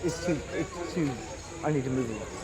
It's too. I need to move it.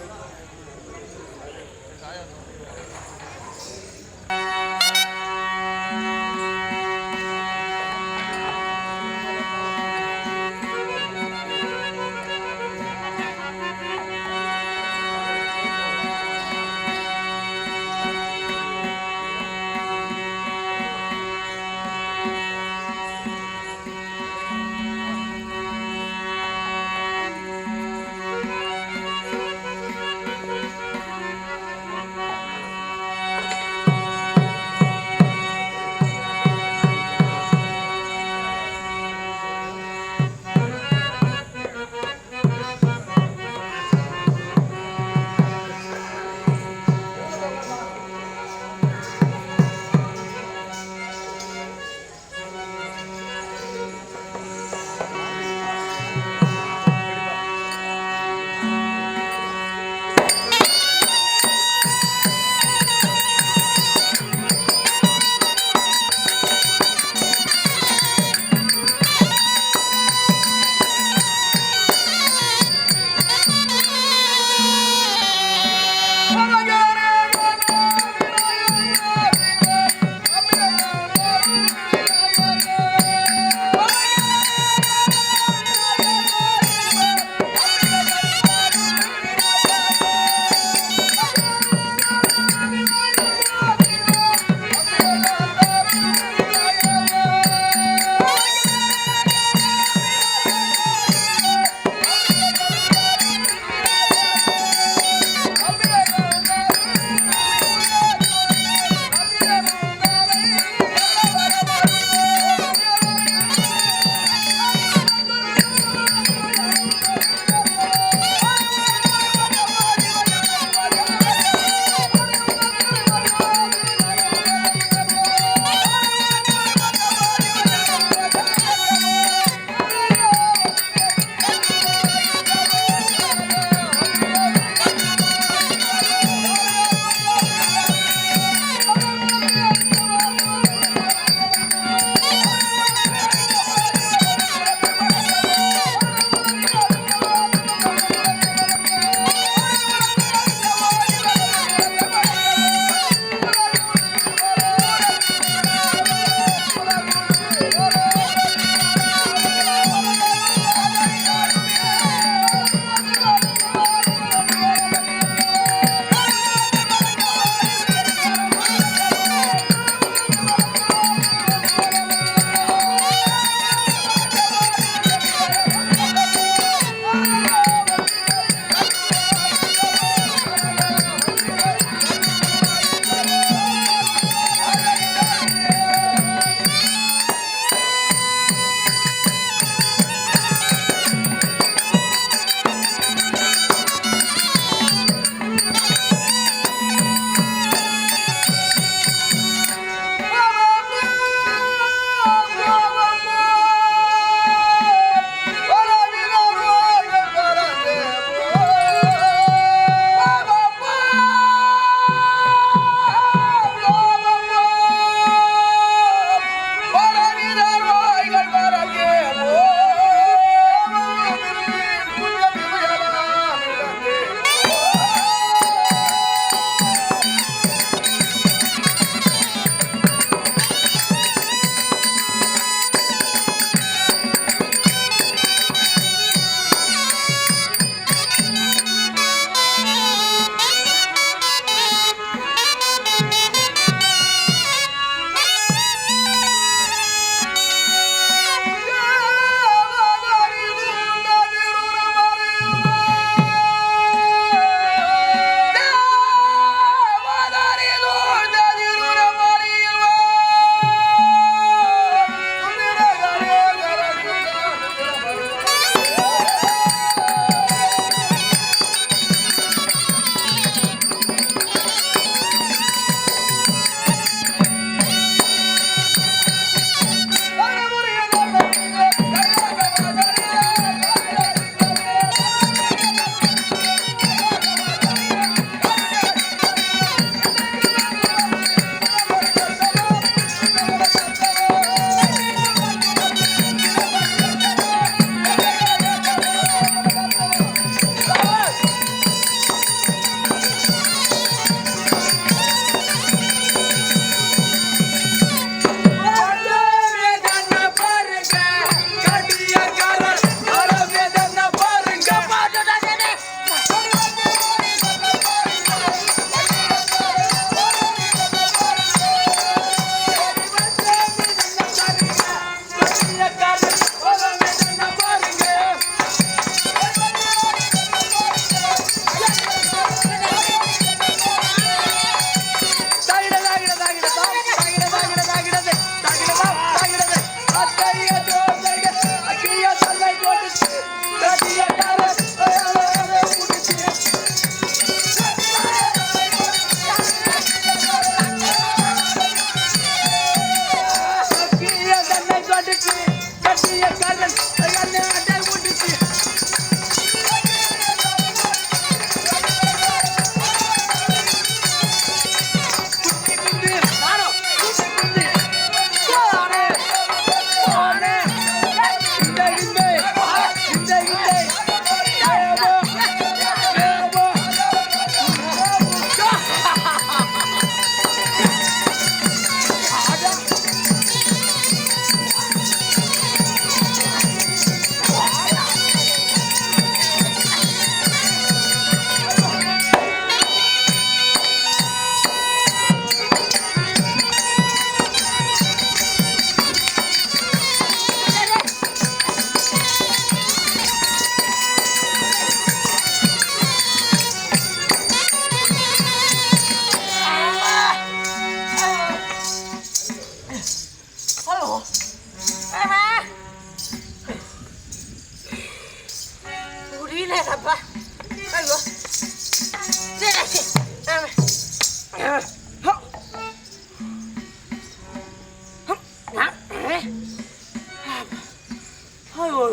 ஐயோ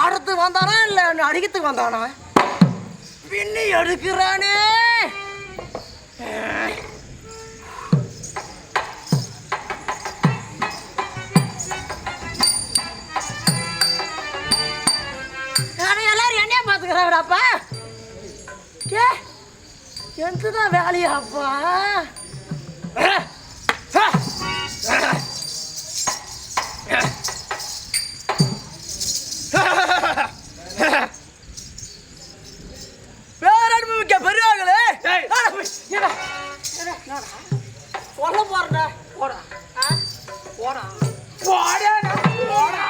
ஆடத்துக்கு வந்தானா இல்லை அடிக்கிறதுக்கு வந்தானா பின்னி எடுக்கிறானே. எல்லாரும் என்னைய பார்த்துக்கிறாங்கடாப்பா. எந்ததான் வேலையாப்பா? பேரன்புமிக்க பெரியவர்களே, சொல்ல போறா போடா போடா போடா போடா.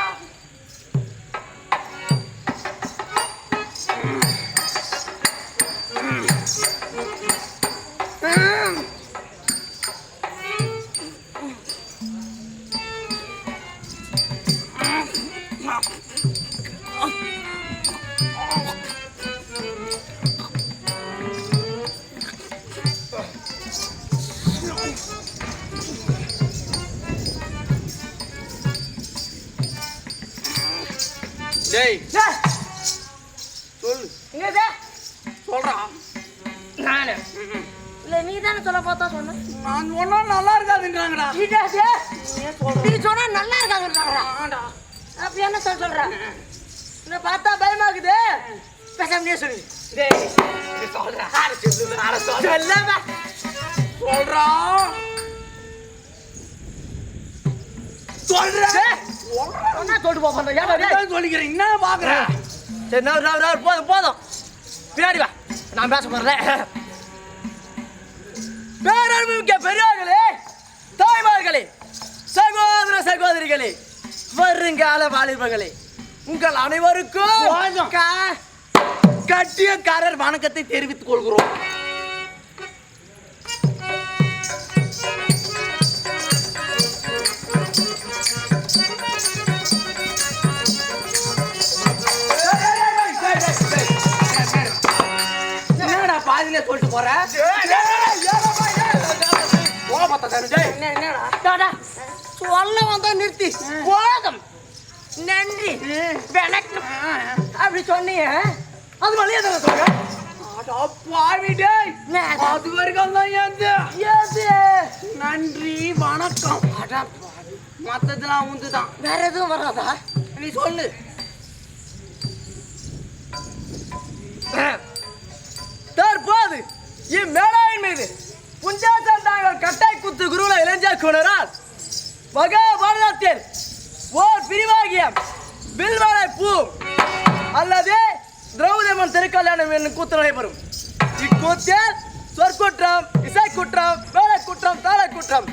டேய் சொல்லு. இங்க சொல்றான். நானு இல்ல நீ தானே சொல்ல பார்த்தா சொன்ன. நான் சொன்னா நல்லா இருக்காதுன்றாங்கடா. நீ சொன்னா நல்லா இருக்காதுன்றாங்கடா. அப்ப என்ன சொல்ற? என்ன பார்த்தா பயமாக்குது. பேசாம நீ சொல்லு. டேய் நீ சொல்றா. சொல்லமா சொல்றா. சொல்றா. சொன்னா சொல்லிட்டு போக மாட்டேன். ஏடா சொல்லிக்கிறேன். என்ன பாக்குற? சரி நான் போதும் போதும் பின்னாடி வா, நான் பேச போறேன். பேரன்புமிக்க பெரியவர்களே, தாய்மார்களே, சகோதர சகோதரிகளே, வருங்கால வாலிபர்களே, உங்கள் அனைவருக்கும் கட்டியக்காரர் வணக்கத்தை தெரிவித்துக் கொள்கிறோம். என்னடா பாதியிலே சொல்லிட்டு போற? சொல்ல வந்தா நிறுத்தி போதும் நன்றி வணக்கம் அப்படி சொன்னீங்க. அது வழியா தானே சொல்ற? அது வரைக்கும் நன்றி வணக்கம். மத்ததெல்லாம் உந்துதான். வேற எதுவும் வராதா? நீ சொல்லு. தற்போது இம்மேடையின் மீது புஞ்சாசன் தாங்கள் கட்டாய் குத்து குருவில இளைஞர் கொணரால் மகாபாரதத்தில் ஓர் பிரிவாகிய வில்வரை பூ அல்லது திரௌபதியம்மன் திருக்கல்யாணம் என்னும் கூத்து நடைபெறும். இக்கூத்தில் சொற்குற்றம், இசைக்குற்றம், வேலைக்குற்றம், தாளக்குற்றம்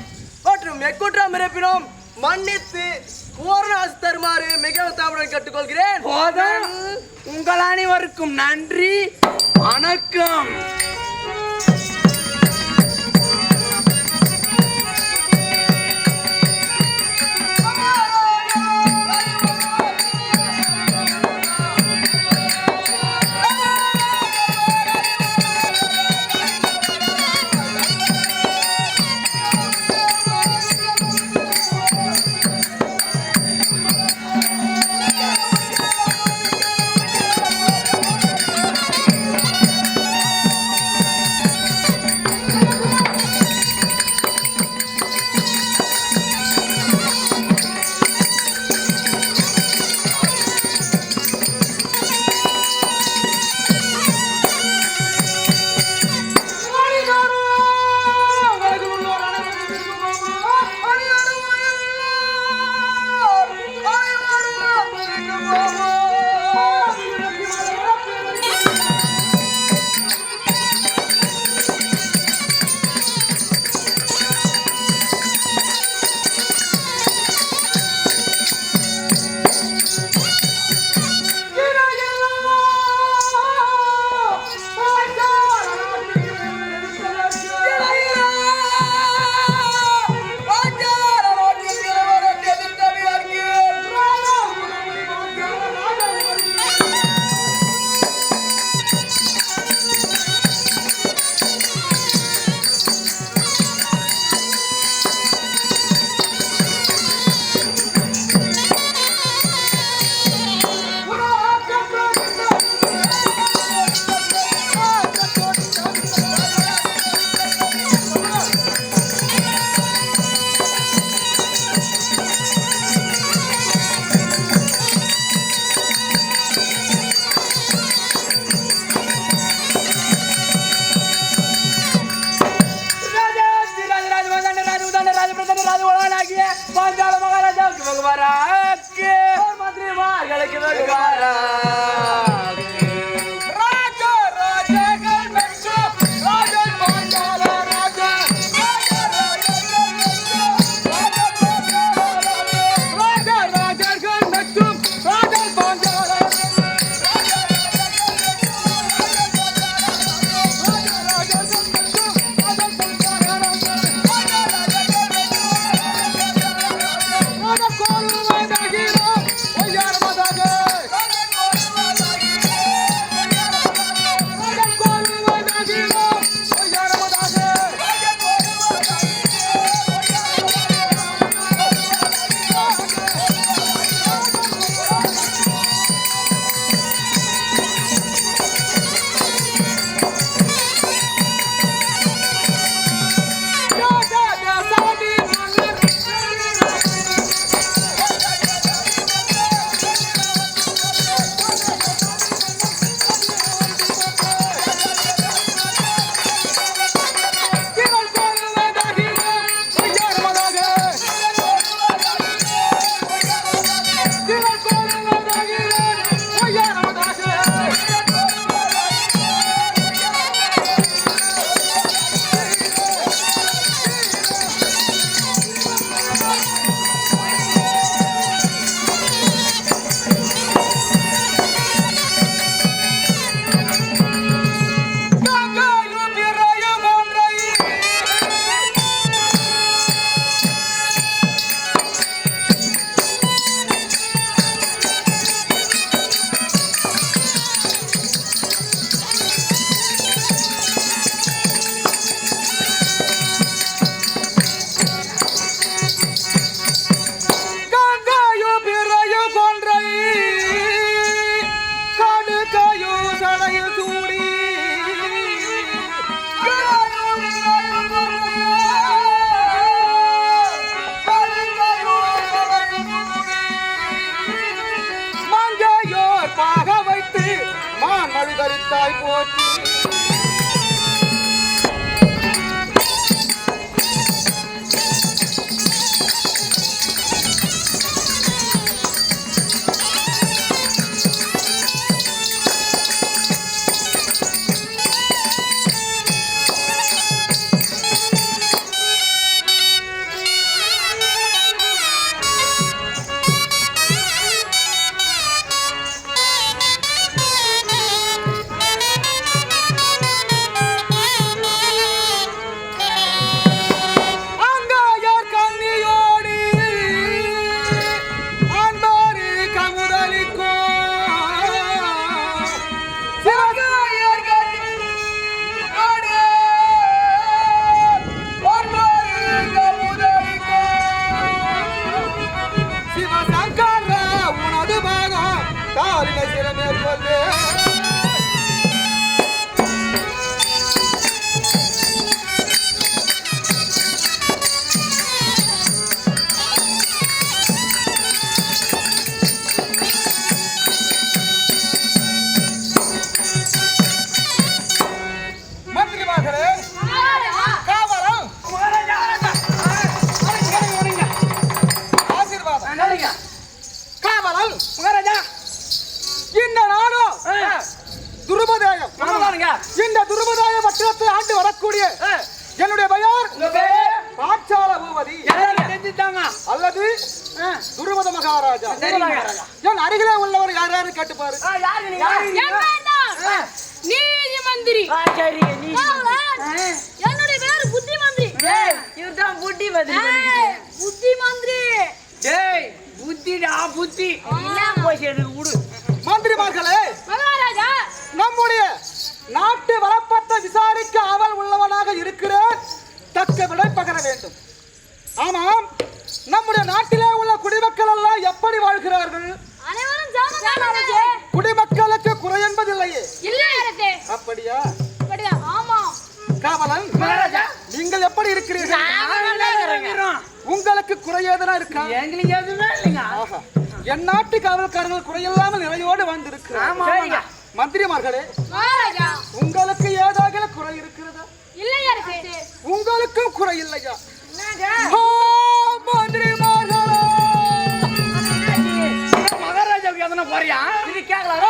மற்றும் எக்குற்றம் இருப்பினும் மன்னித்து பூர்ண ஆசி தருமாறு மிகவும் தாழ்வுடன் கேட்டுக்கொள்கிறேன். உங்கள் அனைவருக்கும் நன்றி வணக்கம். தாய் போற்றி. இந்த துருபதாய பட்டணத்தை ஆண்டு வரக்கூடிய என்னுடைய பெயர் பாட்சால பூபதி அல்லது துருபத மகாராஜா. என் அருகிலே உள்ளவர் யார் யாரு கேட்டுப்பாரு. நீதிமந்திரி என்னுடைய பேரு புத்தி மந்திரி. இவர்தான் புத்தி மந்திரி. புத்தி மந்திரி புத்திடா புத்தி விடு. மந்திரிமார்களே, மகாராஜா நம்முடைய நாட்டு வளப்பத்தை விசாரிக்க ஆவல் உள்ளவனாக இருக்கிறேன். தக்க விடை பகர வேண்டும். ஆமாம், நம்முடைய நாட்டிலே உள்ள குடிமக்கள் எல்லாம் எப்படி வாழ்கிறார்கள்? அனைவரும் ஜாமதானே. குடிமக்களுக்கு குறை என்பதில்லையே. இல்லை அரசே. அப்படியா? அப்படியா? ஆமா. காவலன் மகாராஜா, நீங்கள் எப்படி இருக்கிறீர்கள்? உங்களுக்கு குறை ஏதனா இருக்கா? எங்களுக்கு எதுவுமே இல்லைங்க. ஆஹா, என் நாட்டு காவல்காரர்கள் குறையில்லாமல் நிறையோடு வாழ்ந்திருக்கிறார். மந்திரிமார்களே, மகாராஜா உங்களுக்கு ஏதாவது குறை இருக்கிறதா? இல்லை அரசே. உங்களுக்கும் குறை இல்லையா? மகாராஜாவுக்கு எதனா போறியா? இது கேட்கலாம்.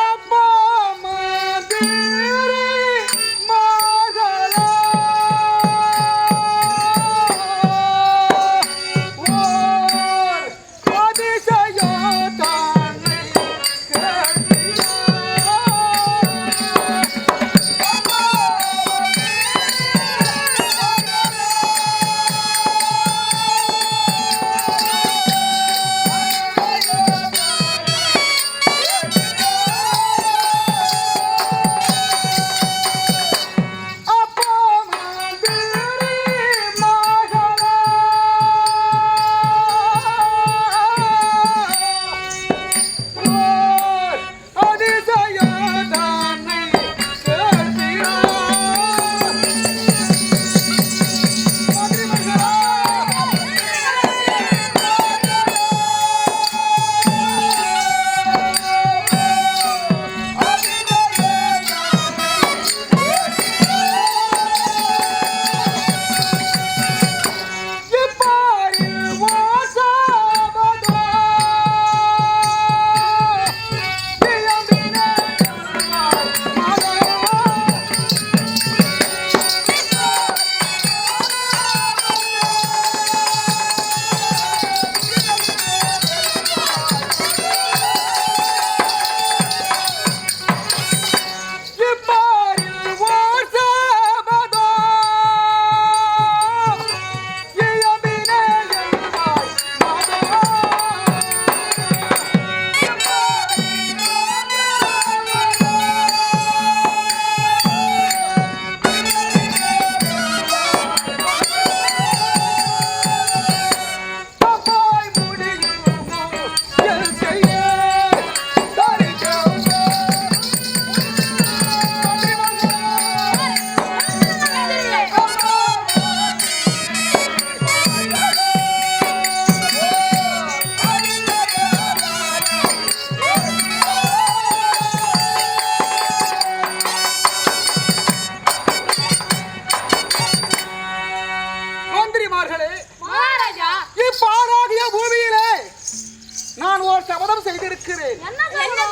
சபதம் செய்திருக்கிறேன். என்ன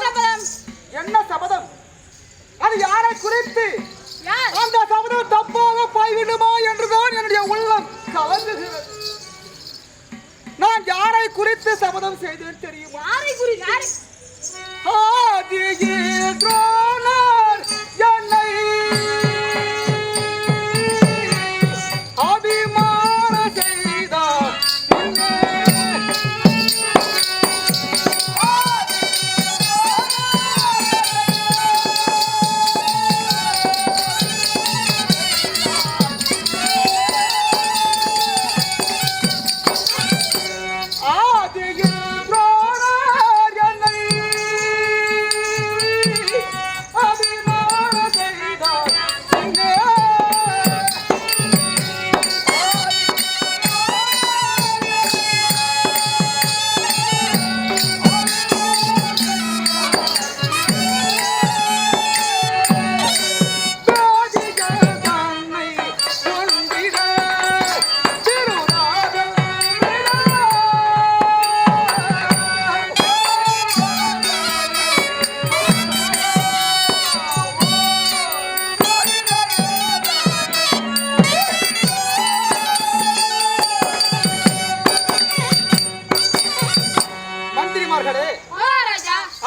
சபதம்? என்ன சபதம்? அது யாரை குறித்து? யார்? அந்த சபதம் தப்பாக போய்விடுமா என்றுதான் என்னுடைய உள்ளம் கலங்குகிறது. நான் யாரை குறித்து சபதம் செய்தேன் தெரியுமா? யாரை குறித்து? ஆதியில் துரோணர் என்னை அபிமான செய்தார்.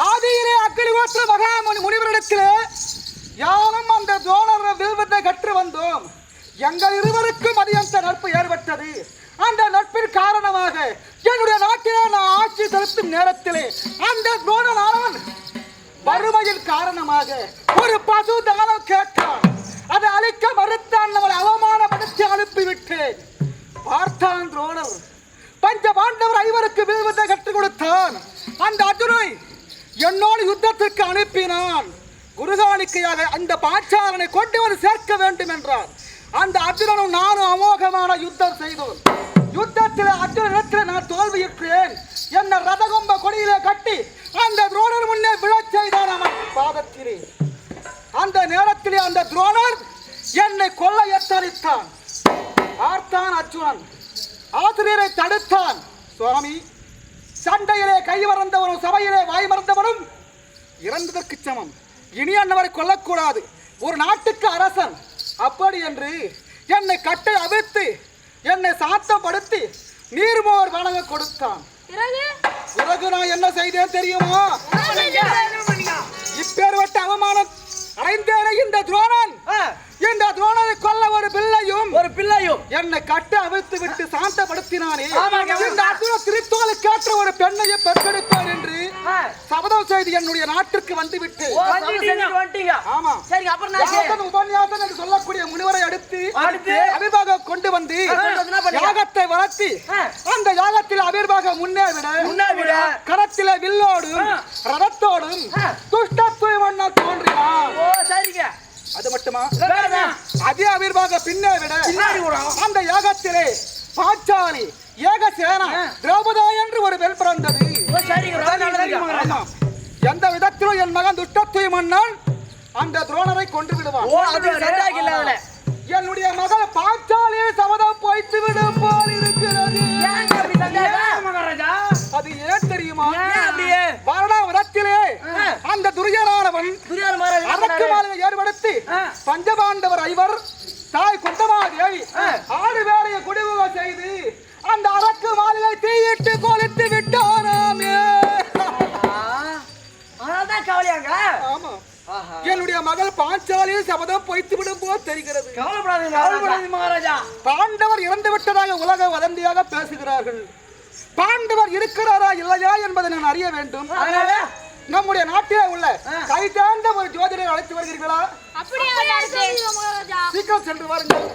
ஆதியிலே அக்கினிஹோத்திர மகாமுனி முனிவரிடத்திலே யாரும் அந்த துரோணர் வில்வித்தை கற்று வந்தோம். எங்கள் இருவருக்கும் அதிகந்த நட்பு ஏற்பட்டது. அந்த நட்பின் காரணமாக என்னுடைய நாட்டிலே நான் ஆட்சி செலுத்தும் நேரத்திலே அந்த துரோணன் வறுமையின் காரணமாக ஒரு பசு தானம் கேட்டான். அதை அழிக்க மறுத்தான். நம்மளை அவமானப்படுத்தி அனுப்பிவிட்டேன். பார்த்தான் துரோணர். பஞ்ச பாண்டவர் ஐவருக்கு வில்வித்தை கற்றுக் கொடுத்தான். அந்த அர்ஜுனை என்னோடு யுத்தத்திற்கு அனுப்பினான். குருகாணிக்கையாக அந்த பாஞ்சாலனை கொண்டு வந்து சேர்க்க வேண்டும் என்றார். அந்த அர்ஜுனனும் நானும் அமோகமான யுத்தம் செய்தோம். யுத்தத்தில் அர்ஜுனிடத்தில் நான் தோல்வியுற்றேன். என்ன ரதகொம்ப கொடியிலே கட்டி அந்த துரோணர் முன்னே விழச் செய்தான் அவன் பாதத்திலே. அந்த நேரத்திலே அந்த துரோணர் என்னை கொல்ல எத்தரித்தான். பார்த்தான் அர்ஜுனன். ஆசிரியரை தடுத்தான். சுவாமி, சண்டையிலே கை மறந்தவனும் சபையிலே வாய் மறந்தவனும் இறந்ததற்கு சமம். இனி அன்னவரை கொல்லக்கூடாது. ஒரு நாட்டுக்கு அரசன். அப்படி என்று என்னை கட்டை அவிழ்த்து என்னை சாத்தப்படுத்தி நீர்மோர் வழங்க கொடுத்தான். பிறகு நான் என்ன செய்தேன் தெரியுமா? இப்பேற்பட்ட அவமானம் அடைந்தேனே இந்த துரோணன். இந்த துரோணனை கொல்ல ஒரு பிள்ளையும் என்னை கட்ட அவிழ்த்து விட்டு சாந்தப்படுத்தினானே. இந்த அர்ஜுன திருத்தோலை கேட்ட ஒரு பெண்ணையை பெற்றெடுப்பார் என்று சபதம் செய்து என்னுடைய நாட்டுக்கு வந்து விட்டு உபன்யாசம் என்று சொல்லக்கூடிய முனிவரை அடுத்து அபிர்வாக கொண்டு வந்து யாகத்தை வளர்த்தி அந்த யாகத்தில் அபிர்வாக முன்னே விட கரத்தில வில்லோடும் ரதத்தோடும் துஷ்டத்துவ வண்ணம் தோன்றினான். அது மட்டுமா? அதே அபிர்வாக பின்னே விட அந்த யாகத்திலே பாஞ்சாலி ஏகசேனா திரௌபதா என்று ஒரு பெண் பிறந்தது. எந்த விதத்திலும் என் மகன் துஷ்டத்துவ மன்னன் அந்த துரோணரை கொண்டு விடுவான். என்னுடைய மகள் பாஞ்சாலியை சபதம் போய்த்து விடும் போல் இருக்கிறது. அது ஏன் தெரியுமா? வாரணாவதத்திலே அந்த துரியனானவன் அரக்கு மாலையை ஏற்படுத்தி பஞ்சபாண்டவர் ஐவர் தாய் குந்தமாதேவி ஆடு வேலையை குடிவுக செய்து அந்த அரக்கு மாலையை தீயிட்டு கொளுத்து விட்டாராமே. ஆமா, என்னுடைய மகள் பாஞ்சாலியை சபதம் பொய்த்து விடும் போது தெரிகிறது. பாண்டவர் இறந்து விட்டதாக உலக வதந்தியாக பேசுகிறார்கள். பாண்டவர் இருக்கிறாரா இல்லையா என்பதை நான் அறிய வேண்டும். நம்முடைய நாட்டிலே உள்ள கை தாழ்ந்த ஒரு ஜோதிடரை அழைத்து வருகிறீர்களா? சீக்கிரம் சென்று வாருங்கள்.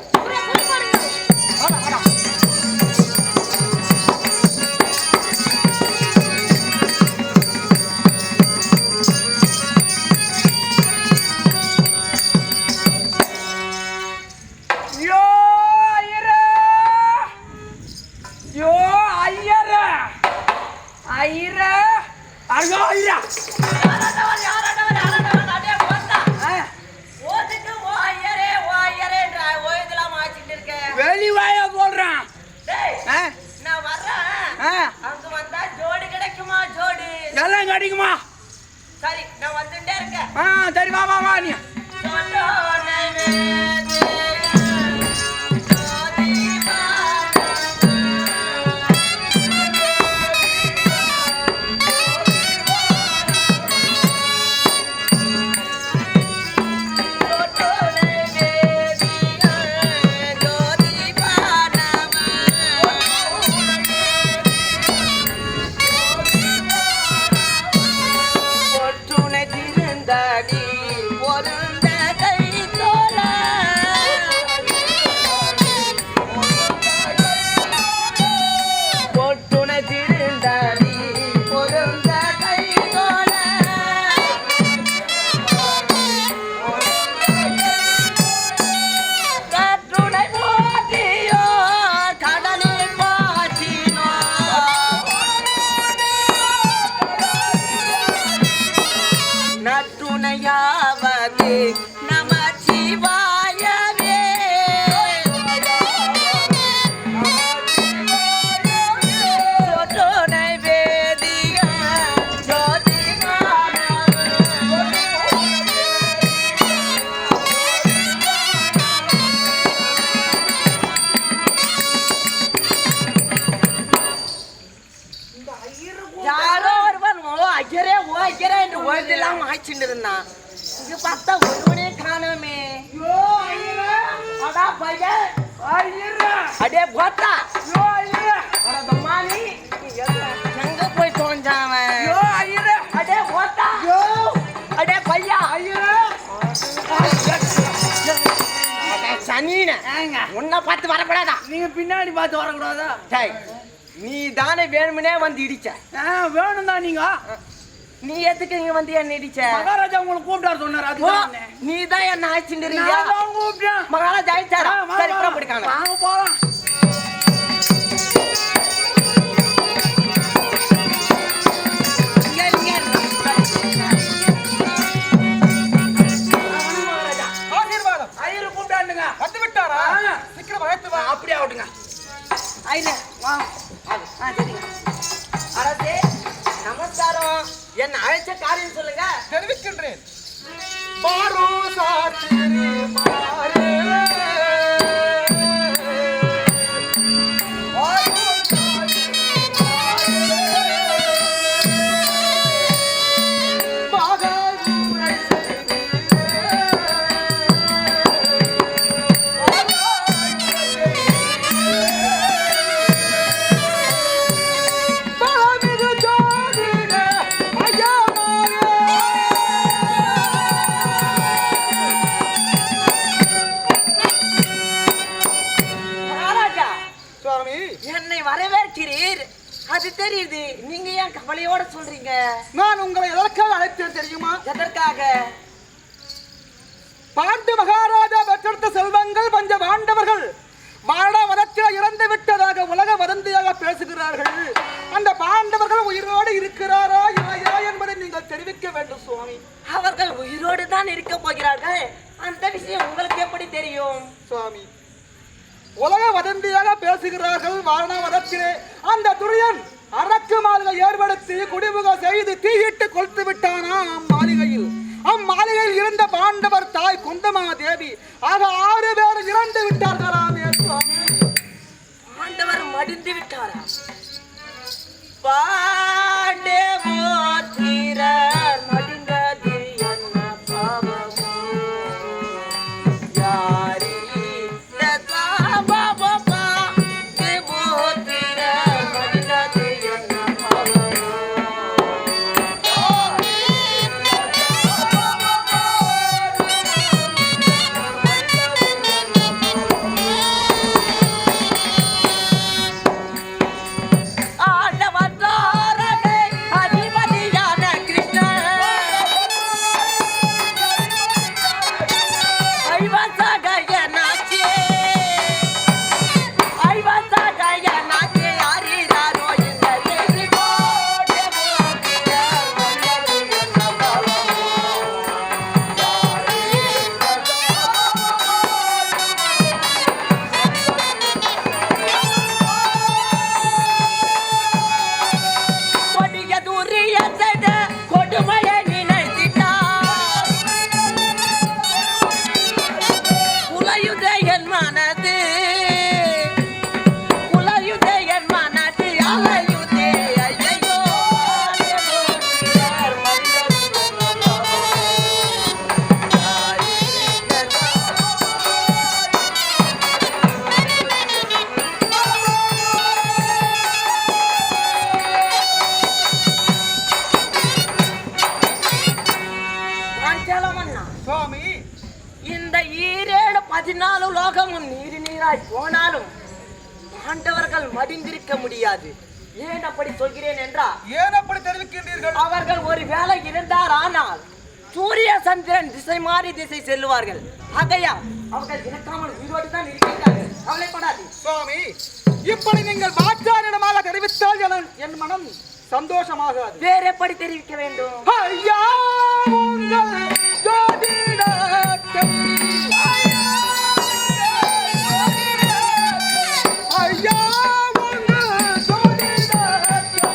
வெளிவாய போடுறான். நான் வர்றேன். அங்க வந்தா ஜோடி கிடைக்குமா? ஜோடி நல்ல எனக்கு அடிக்குமா? சரி நான் வந்துட்டே இருக்கேன். சரி வா வா வா நீ. இங்க பார்த்தா ஒருவனே காணோமே. அடே போத்தா எங்க போய் தோஞ்சான்? அடே போத்தா அடே பையா சனீன உன்னை பார்த்து வரக்கூடாதா? நீங்க பின்னாடி பார்த்து வரக்கூடாதா? நீ தானே வேணும்னே வந்து இடிச்ச. வேணும் தான். நீங்க நீ எதுக்கு இங்க வந்து என்ன இடிச்ச? மகாராஜா உங்களை கூப்பிட்டாரு சொன்னாரு. நீ தான் என்ன ஆயிச்சுன்றீங்க. கூப்பிட்டேன். மகாராஜா ஆயிச்சாரா? சரி புறப்படுக்காங்க. வாங்க போலாம். ஆசீர்வாதம். ஐயர் கூப்பிட்டாண்டுங்க. வந்து விட்டாரா? சீக்கிரம் அழைத்து வா. அப்படியே ஆகட்டுங்க. ஐயர் வா. சரிங்க. அரசே நமஸ்காரம். என்ன அழைச்ச காரியம் சொல்லுங்க. தெரிவிக்கின்றேன். பாரோ சாத்திரி மாரே என்னை வரவேற்கிறீர், அது தெரியுது. நீங்க ஏன் கவலையோட சொல்றீங்க? நான் உங்களை எதற்காக அழைத்தேன் தெரியுமா? எதற்காக? பாண்டு மகாராஜா பெற்றெடுத்த செல்வங்கள் பஞ்ச பாண்டவர்கள் வானவதத்தில் இறந்து விட்டதாக உலக வதந்தியாக பேசுகிறார்கள். அந்த பாண்டவர்கள் உயிரோடு இருக்கிறாரா இல்லையா என்பதை நீங்கள் தெரிவிக்க வேண்டும் சுவாமி. அவர்கள் உயிரோடு தான் இருக்க போகிறார்கள். அந்த விஷயம் உங்களுக்கு எப்படி தெரியும்? சுவாமி, உலக வதந்தியாக பேசுகிறார்கள். வானவதத்திலே அந்த துரியன் அரக்கு மாளிகை ஏற்படுத்தி குடிமுக செய்து தீயிட்டு கொளுத்து விட்டானா அம்மாளிகையில். அம்மாளிகையில் இருந்த பாண்டவர் தாய் குந்தமா தேவி ஆக 6 பேர் இறந்து விட்டார்களாமே சுவாமி. பாண்டவர் மடிந்து விட்டாரா? பாண்டவோ தீரர் மடிந்தது என்ன பாவமோ? யாரி ததாபபா தேவோ தீரர் மடிந்தது என்ன பாவமோ? சுவாமி இந்த ஈரேழு 14 லோகமும் நீராய் போனாலும் பாண்டவர்கள் மடிந்திருக்க முடியாது. ஏன் அப்படி சொல்கிறேன் என்றால், ஏன் அப்படி தெரிவிக்கின்றீர்கள்? அவர்கள் ஒரு வேளை இருந்தார், ஆனால் சூரிய சந்திரன் திசை மாறி திசை செல்லுவார்கள். ஆகையா அவர்கள் இறக்காமல் உயிரோடு தான் இருக்கிறார்கள். கவலைப்படாது சுவாமி. இப்படி நீங்கள் பாச்சாரிடமாக தெரிவித்தால் என் மனம் சந்தோஷமாகாது. வேற எப்படி தெரிவிக்க வேண்டும்? ஐயா உங்கள் ஜோதிடத்தை, ஐயா உங்கள் ஜோதிடத்தை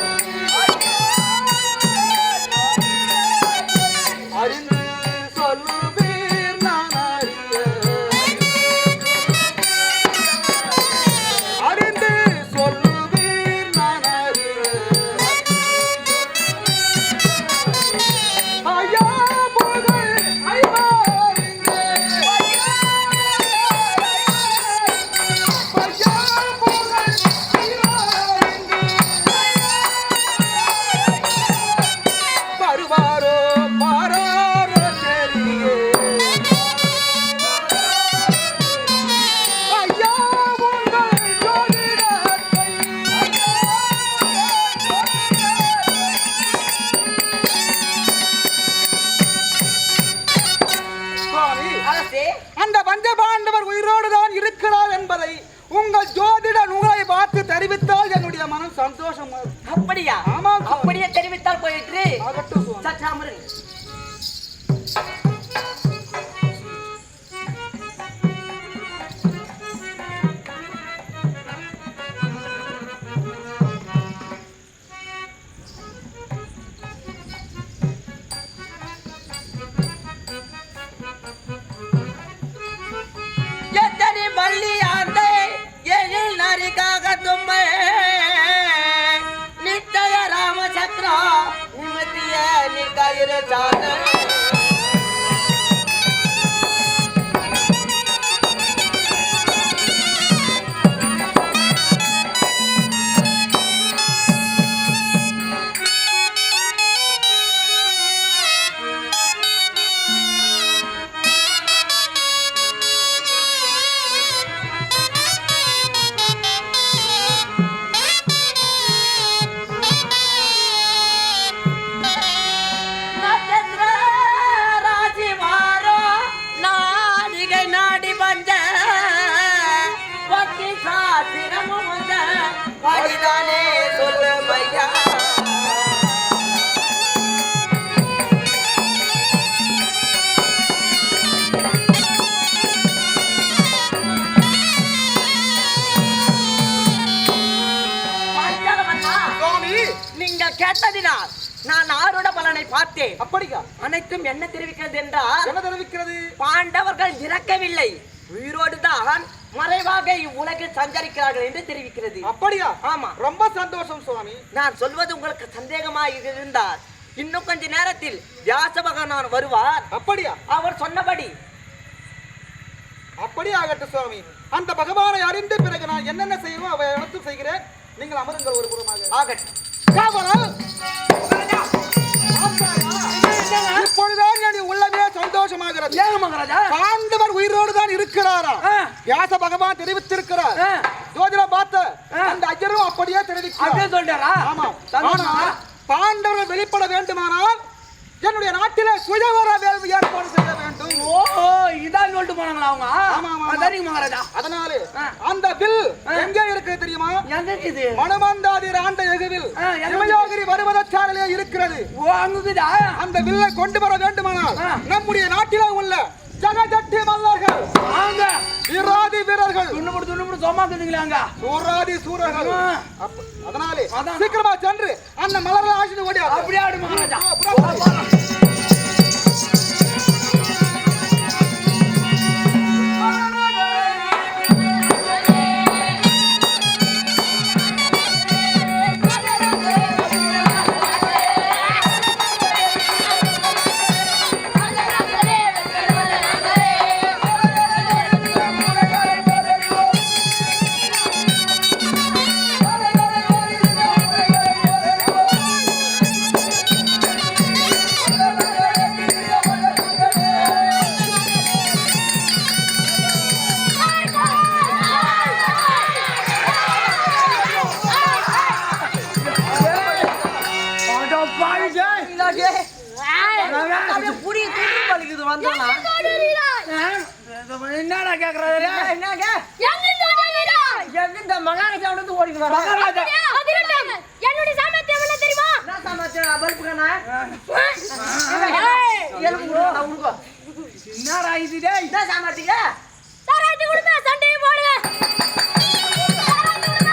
அறிந்து சொல்லுவீர் நான் அறிந்து சொல்லுவீர் நான் ஐயா புகழ் ஐவாருங்க, ஐயா புகழ் ஐவாருங்க, வருவாரோ மாறாரோ தெரியே, ஐயா உங்கள் ஜோதிடத்தை சுவாமி. அரசே, அந்த பஞ்சபாண்டவர் உயிரோடு தான் இருக்கிறார் என்பதை உங்கள் ஜோதிட நூலை பார்த்து தெரிவித்தால் என்னுடைய மனம் சந்தோஷம். அப்படியா? ஆமாம். அப்படியே தெரிவித்தால் போயிற்று. ஆகட்டும் சுவாமி. சற்று அமருங்கள். எத்தனை பள்ளி ஆண்டை எழில் நரிக்காக தும்பை நித்தய ராமச்சந்திரா நிமித்திய நிற்கயிறு சாத நட்சத்திர ராசி வாரோ நாடிகை நாடி வந்த பக்தி சாத்திரமும் வந்த வழிதானே சொல்லு மையா. பஞ்சவண்ணா, சுவாமி. நீங்க கேட்டதினால் நான் ஆருட பலனை பார்த்தேன். அப்படியா? அனைத்தும் என்ன தெரிவிக்கிறது என்றால், என்ன தெரிவிக்கிறது? பாண்டவர்கள் இறக்கவில்லை, உயிரோடு தான் மறைவாக இவ்வுலகில் சஞ்சரிக்கிறார்கள் என்று தெரிவிக்கிறது. அப்படியா? ஆமா. ரொம்ப சந்தோஷம் சுவாமி. நான் சொல்வது உங்களுக்கு சந்தேகமாக இருந்தால், இன்னும் கொஞ்ச நேரத்தில் வியாச பகவான் வருவார். அப்படியா? அவர் சொன்னபடி அப்படியே ஆகட்டும் சுவாமி. அந்த பகவானை அறிந்த பிறகு நான் என்னென்ன செய்யணும் அவை அனைத்தும் செய்கிறேன். நீங்கள் அமருங்கள் ஒரு புறமாக. ஆகட்டும். காவலர், இப்பொழுதுதான் என் உள்ளமே சந்தோஷமாகிறது. ஏங்க மகாராஜா? பாண்டவர் உயிரோடு தான் இருக்கிறாரா? வியாச பகவான் தெரிவித்திருக்கிறார். ஜோதிடம் பார்த்த அந்த ஐயரும் அப்படியே தெரிவிக்கிறார். அப்படியே சொல்லிட்டாரா? ஆமா. சந்தோஷமா? ஆனால் பாண்டவர்கள் வெளிப்பட வேண்டுமானால் என்னுடைய நாட்டிலே சுயவர வேள்வி ஏற்பாடு செய்ய வேண்டும். ஓ, இதான் சொல்லிட்டு போனாங்களா அவங்க? ஆமா, ஆமா. சரிங்க மகாராஜா. அதனாலே அந்த வில் எங்கே இருக்கு தெரியுமா? எங்க இது? மனுமந்தாதிர் ஆண்ட எகுவில் சிவயோகிரி வருவதற்காரிலே இருக்கிறது. ஓ, அங்குதா? அந்த வில்லை கொண்டு வர வேண்டுமானால் நம்முடைய நாட்டிலே உள்ள ஜகஜட்டி மல்லர்கள், வாங்க. வீராதி வீரர்கள், துண்ணு சோமாக்குதுங்களாங்க. சூராதி சூரர்கள். ஆ. அதனாலே அதான். சீக்கிரமா சென்று அந்த மலர்கள் ஆசிட்டு ஓடி அப்படியே ஆடு மகாராஜா. பாவிச்சே. அப்படியே புடி தூக்கி பலிக்குது வந்தோம்னா என்னடா கேக்குறாரு? என்னங்க எங்க இந்த மகாராஜா வந்து ஓடிட்டு வர மகாராஜா என்னுடைய சாமர்த்தியம் என்ன தெரியுமா? என்ன சமாச்சாரம் பல்பு கண்ணா எலும்பு உடுக்கோ என்னடா இது டேய்? என்ன சாமர்த்தியா சாராயத்தை கொடுத்தா சண்டையை போடுவேன்.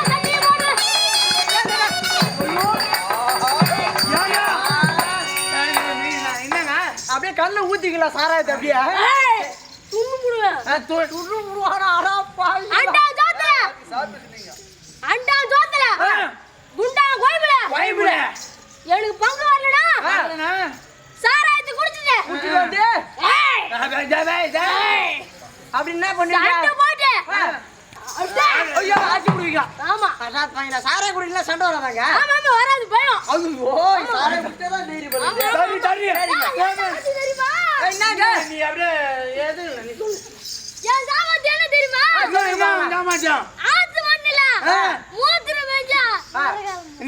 சண்டையை போடுவேன். யாயா? என்னங்க? அப்படியே கல்ல ஊத்திக்கலாம் சாராயத்தை அப்படியே ஏய், துண்ணு போடுவேன். துரு முருவானா அடா பாவி அண்டா ஜோத்தல. அண்டா ஜோத்தல. குண்டா கோயிபல. வைபுல. எனக்கு பங்கு வரலடா. ஆனா சாராயத்தை குடிச்சிட்டு. வந்து ஏய், டேய். அப்படி என்ன பண்ணீங்க சண்டை போட்டு. ஐயோ ஆச்சி குடிங்க ஆமா. அடா பையனா சாராய குடிக்கலாம் சண்டை வராதாங்க ஆமா ஆமா வராது பயம். ஐயோ சாராய குடிச்சா தான் தைரியம் பண்ணுது சரி. அது தெரியுமா? என்னங்க நீ அப்படியே ஏது நீ சொல்லு. என் சாமர்த்தியம் என்ன தெரியுமா? ஜாமாஜாம். ஆத்து மண்ணுல மூத்திர மேஞ்சா.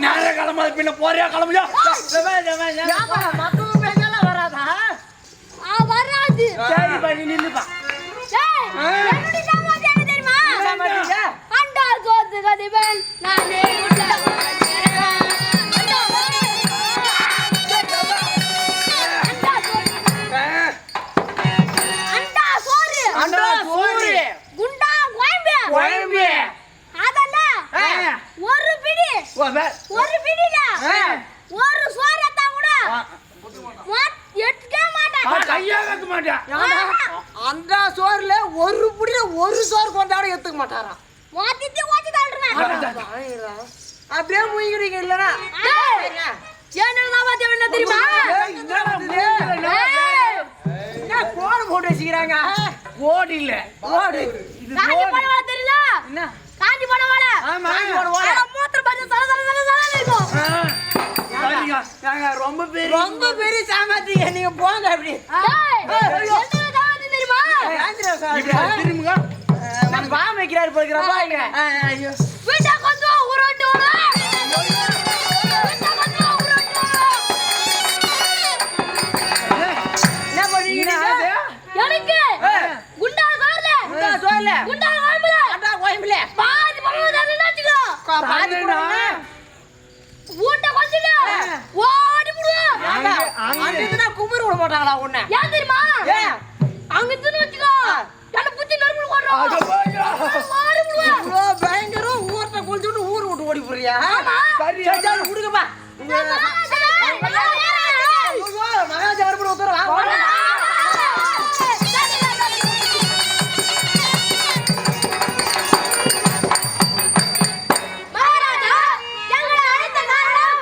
நேர கிளம்ப பின்ன போறியா கிளம்பியா? ஏப்பா மத்தவங்க பேச்செல்லாம் வராதா வராது. சரி பண்ணி நில்லுப்பா. ஏய், என்னுடைய சாமர்த்தியம் என்ன தெரியுமா? சாமர்த்தியா அண்டா சோத்து கதிபன் நானே உள்ள அண்டா சோறு அண்டா சோறு. குண்டா கோயம்பு கோயம்பு. அதெல்லாம் ஒரு பிடி ஒரு பிடில ஒரு சோறு எத்தா கூட எடுக்க மாட்டேன். கையா வைக்க மாட்டேன். அந்த சோறுல ஒரு புடில ஒரு சோறு கொண்டாட எடுத்துக்க மாட்டாராம் மாத்திட்டு ஓட்டி தள்ளுறேன். அப்படியே முயங்கிறீங்க இல்லனா என்ன சாமர்த்தியம் என்ன தெரியுமா? என்ன கோடு போட்டு வச்சுக்கிறாங்க ஓடி இல்ல. கோடு இது காஞ்சி ஓடி. பணவாள தெரியல? என்ன காஞ்சி பணவாள. ஆமா. மூத்திர பஞ்சு சல சல சல சல இருக்கும். சரிங்க. நாங்க ரொம்ப பெரிய ரொம்ப பெரிய சாமர்த்தியம் நீங்க போங்க அப்படி டேய், என்ன சாமர்த்தியம் தெரியுமா? இப்படி திரும்புங்க. பாம் வைக்கிறாரு போகிறப்பா இங்க ஐயோ வீட்டை கொண்டு வா, உருட்டு வா. வீட்டை கொண்டு வா, உருட்டு வா. என்ன பண்ணீங்க எனக்கு குண்டா சோறுல சோறுல குண்டா கோயம்புல அண்டா கோயம்புல பாதி பணம் தரணும்னு வச்சுக்கோ. பாதி போடுங்க வீட்டை கொண்டுட்டு ஓடி போடுவேன். அங்க குமிர் விட மாட்டாங்களா உன்னை ஏன் தெரியுமா? ஏன் அங்க இருந்து வச்சுக்கோ. என்ன புத்தி நறுமணம் ஓடுறோம். மாறி விடுவேன். இவ்வளோ பயங்கரம் ஊர்ட்ட குளிச்சுட்டு ஊர் விட்டு ஓடி போறியா சரி. சரி விடுங்கப்பா மகாராஜா வரப்பட உத்தரவா மகாராஜா, எங்களை அழைத்த காரணம்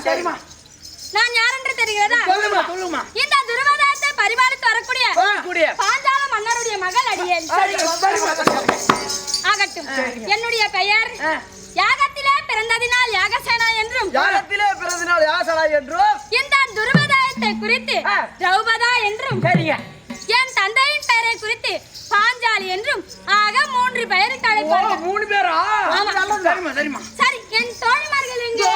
சரிமா நான் யார் என்று தெரிகிறதா? சொல்லுமா இந்த துருவதத்தை பரிபாலித்து வரக்கூடிய பாஞ்சால மன்னருடைய மகள் அடியேன். ஆகட்டும். என்னுடைய பெயர் யாகத்திலே பிறந்ததினால் யாகசேனா என்றும் இந்த துருவதத்தை குறித்து திரௌபதா என்றும் என் தந்தையின் பெயரை குறித்து பாஞ்சாலி என்றும் ஆக 3 பெயருக்கு அழைப்பார்கள். 3 பேரா? ஆமா. சரிமா சரி, என் தோழிமார்கள் எங்கே?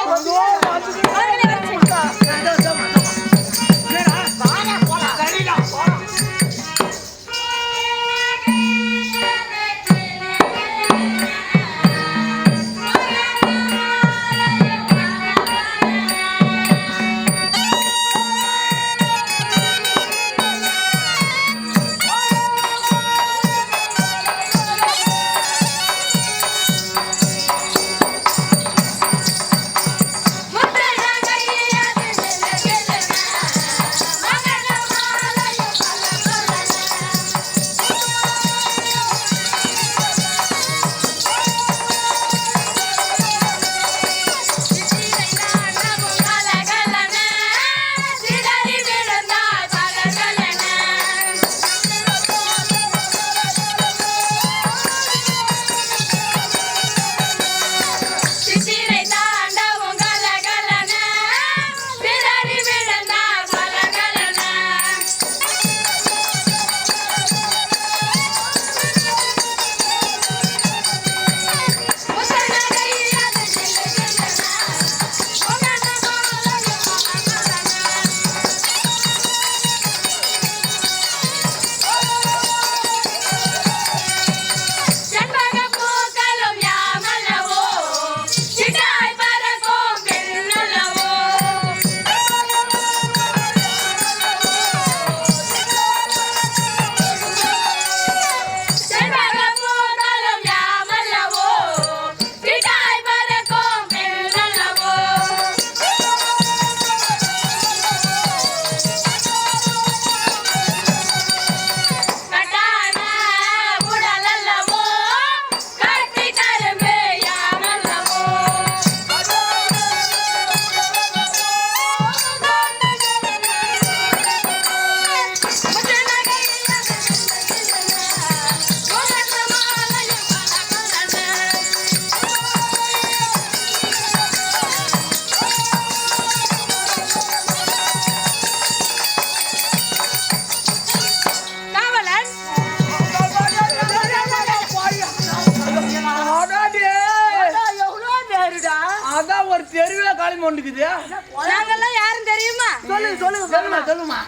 சொல்லுமா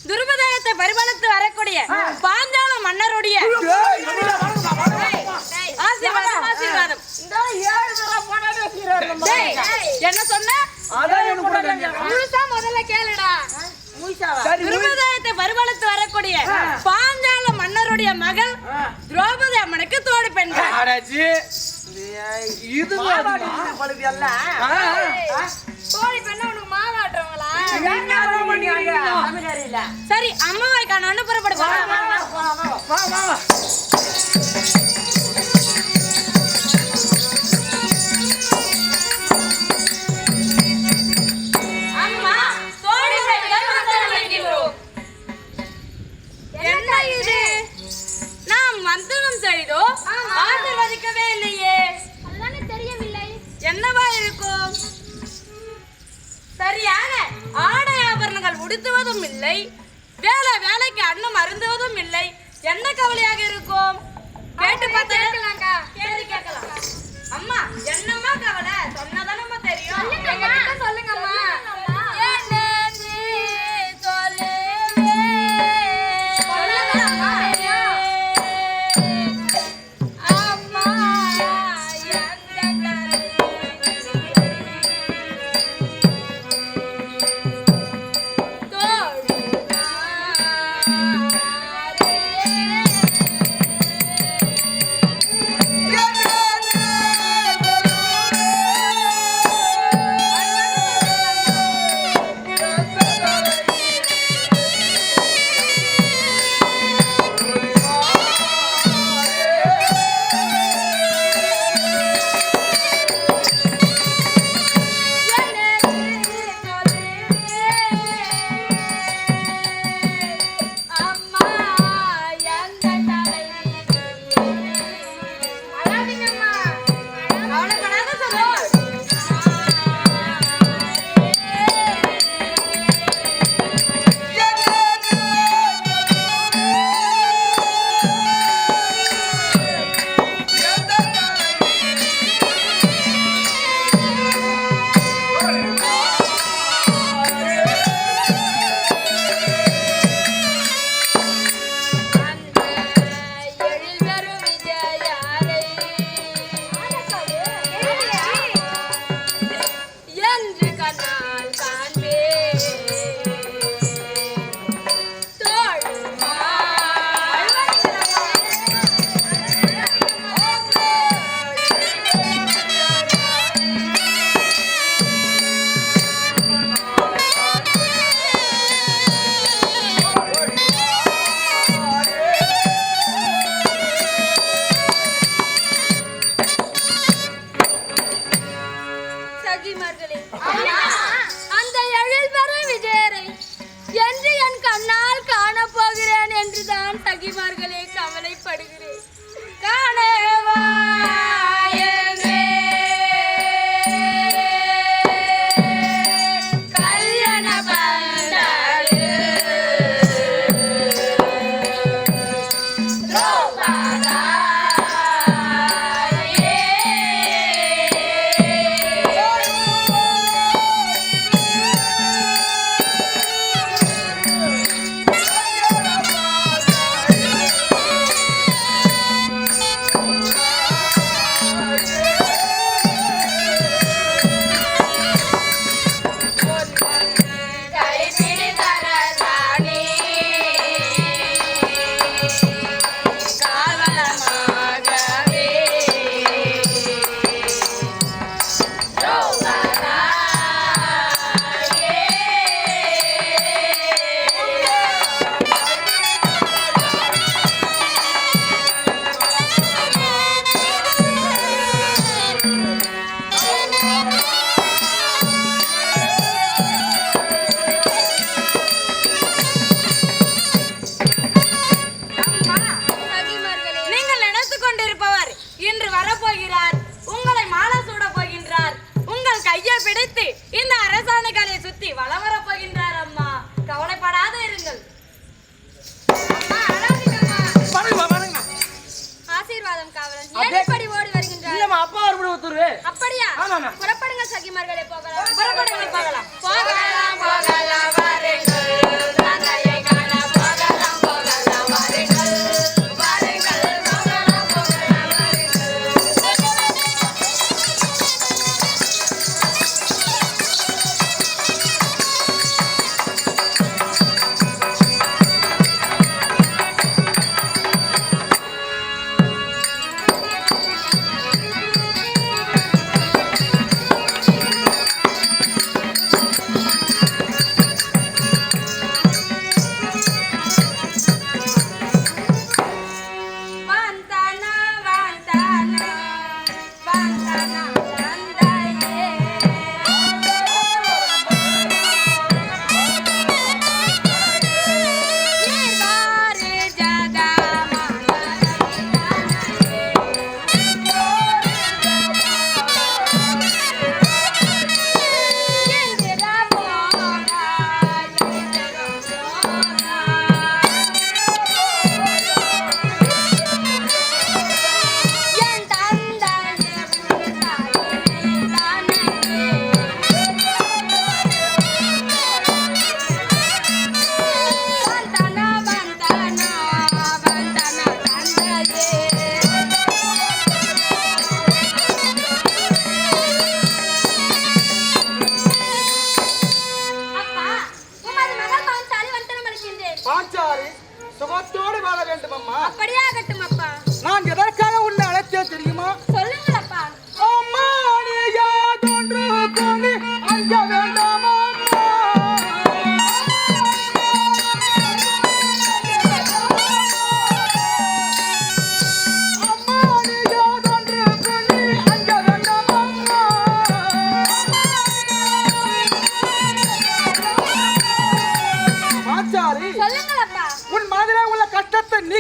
துருபதத்தை பரிபாலித்து வரக்கூடிய பாஞ்சால மன்னருடைய ஆசீர்வாதம். என்ன சொன்ன? முழுசா முதல்ல கேளுடா. துருபதத்தை பரிபாலித்து வரக்கூடிய பாஞ்சால மன்னருடைய மகள் திரௌபதி அம்மனுக்கு தோடு பெண். தோழி பெண்ண உனக்கு சரி அம்மாவை காணோன்னு புறப்பட அம்மா தோழி என்ன இது நாம் மந்திரம் செய்தோ ஆசீர்வதிக்கவே இல்லையே அதுதானே தெரியவில்லை. என்னவா இருக்கும் சரியான ஆடை ஆபரணங்கள் உடுத்துவதும் இல்லை வேலைக்கு அன்னம் அருந்துவதும் இல்லை என்ன கவலையாக இருக்கும் கேட்டு பார்த்தா கேட்கலாம் அம்மா என்னம்மா கவலை சொன்னதானம்மா தெரியும் சொல்லுங்கம்மா.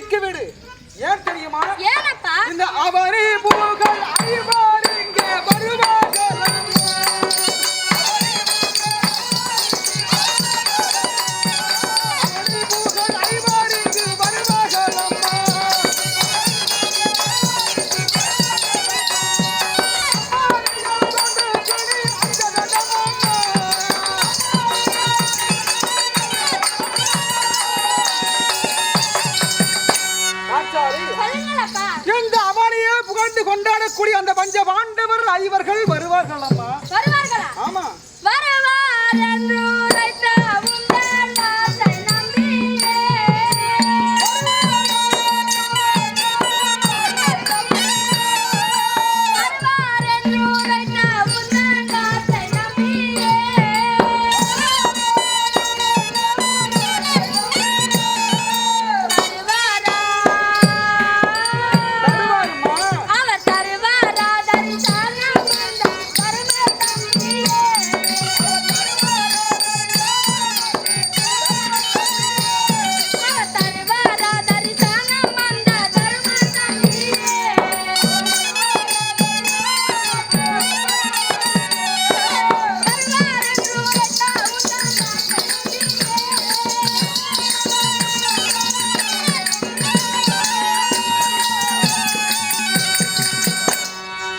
நீக்கிவிடு. ஏன் தெரியுமா? ஏனப்பா? இந்த அவனி புகழ் ஐவர் இங்கே வருவார்கள். சொல்லுங்களப்பா. இந்த அவனையே புகழ்ந்து கொண்டாடக்கூடிய அந்த பஞ்ச பாண்டவர் ஐவர்கள் வருவார்கள் அம்மா. வருவார்களா? ஆமா. வருவார் என்று உரைத்த உங்கள் வார்த்தை நம்பியே. வருவார் என்று உரைத்த உங்கள் வார்த்தை நம்பியே. தருவாருமா. அவர் தருவாரா தரிசனம் அந்த கருமை தம்பியே. அவர் தருவாரா தரிசனம் அந்த கருமை தம்பியே. வருவார் என்று உரைத்த உங்கள்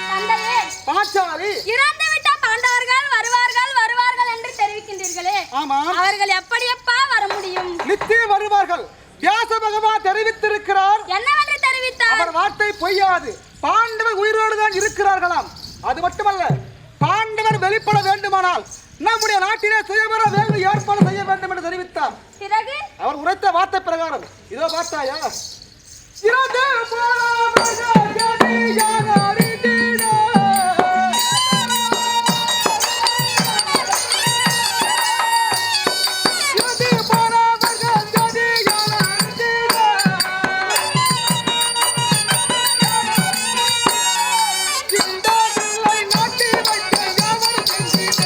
தந்தையே, பாஞ்சாலி. இறந்துவிட்ட பாண்டவர்கள் வருவார்கள் வருவார்கள் என்று தெரிவிக்கின்றீர்களே, ஆமா. அவர்கள் எப்படியப்பா வர முடியும்? நிச்சயம் வருவார்கள். வியாச பகவான் தெரிவித்திருக்கிறார். என்னவென்று தெரிவித்தார்? அவர் வார்த்தை பொய்யாது. பாண்டவர் உயிரோடு தான் இருக்கிறார்களாம். அது மட்டுமல்ல, பாண்டவர் வெளிப்பட வேண்டுமானால் நம்முடைய நாட்டிலே சுயமர வேள்வி ஏற்பாடு செய்ய வேண்டும் என்று தெரிவித்தார். பிறகு அவர் உரைத்த வார்த்தை பிரகாரம் இதோ பார்த்தாயா? இறந்து போனவர்கள் கதியான் அறிந்திட. இறந்து போனவர்கள் கதியான் அறிந்திட. இந்த வில்லை நாட்டி வைக்க யாவர் சென்றிட.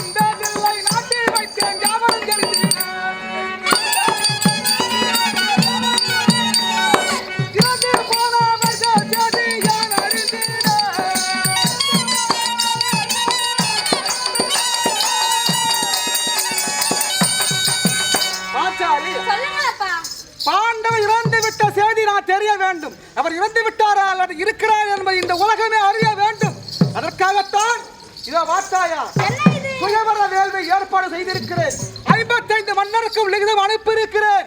இந்த வில்லை நாட்டி வைக்க யாவர் சென்றிட. இறந்து போனவர்கள் கதியான் அறிந்திட. ஆச்சாரி, சொல்லுங்களப்பா. பாண்டவர் இறந்து விட்ட செய்தி நான் தெரிய வேண்டும். அவர் இறந்து விட்டாரா அல்லது இருக்கிறார் என்பதை இந்த உலகமே அறிய வேண்டும். அதற்காகத்தான் இதோ வார்த்தாயா என்ன இது? சுயவர வேள்வி ஏற்பாடு செய்திருக்கிறேன். 55 மன்னருக்கும் லிகிதம் அனுப்பியிருக்கிறேன்.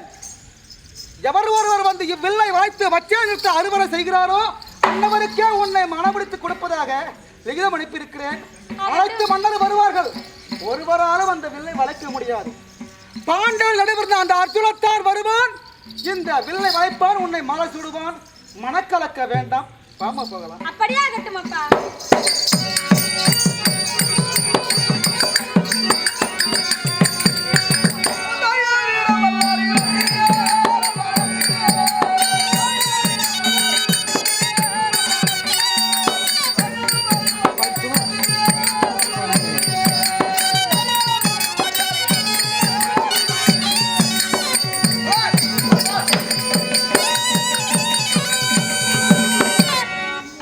எவர் ஒருவர் வந்து இவ்வில்லை வளைத்து வச்சேனிட்டு அறுவடை செய்கிறாரோ அன்னவருக்கே உன்னை மனமுடித்து கொடுப்பதாக லிகிதம் அனுப்பியிருக்கிறேன். அனைத்து மன்னர் வருவார்கள். ஒருவராலும் அந்த வில்லை வளைக்க முடியாது. பாண்டவர் நடைபெறுந்த அந்த அர்ஜுனத்தார் வருவான். இந்த வில்லை வளைப்பான், உன்னை மலை சுடுவான். மனக்கலக்க வேண்டாம், வாமா போகலாம். அப்படியே ஆகட்டும் அப்பா.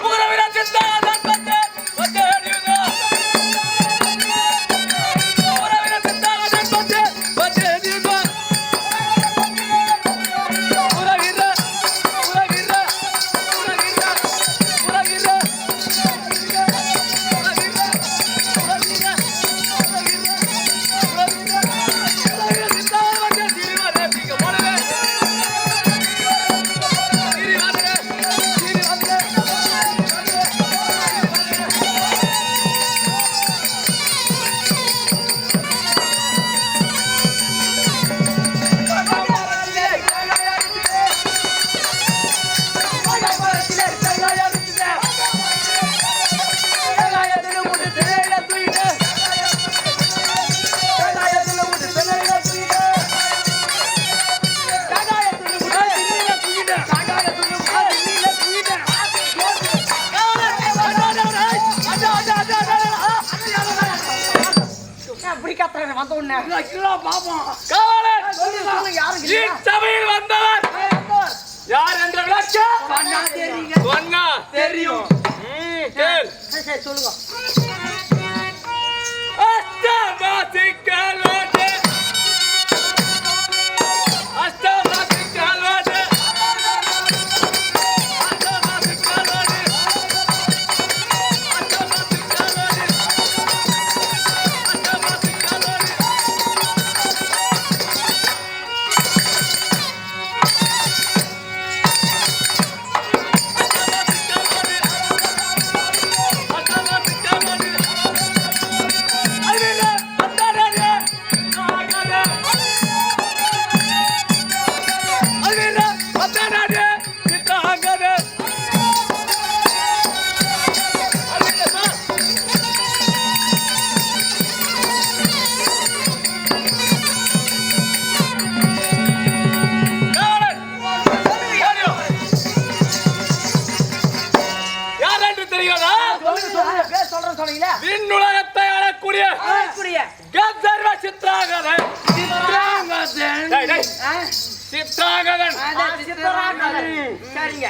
Mugravira Chinda, Dante, பாக்குறேன் வந்த உடனே பாப்போம். காவலன் சொல்லுங்க யாரும் இல்லையா? இச்சபையில் வந்தவர் யார் என்ற விளக்க சொன்னா தெரியுங்க. சொன்னா தெரியும். கேள். சரி சரி சொல்லுங்க. அஷ்டமாசிக்கலோடு அஷ்டமாசிக்கலோடு அஷ்டமாசிக்கலோடு அஷ்டமாசிக்கலோடு சொல்றேன் சொன்னீங்களா? விண்ணுலகத்தை ஆளக்கூடிய கந்தர்வ சித்ராங்கதன். டேய், டேய். சித்ராங்கதன். சரிங்க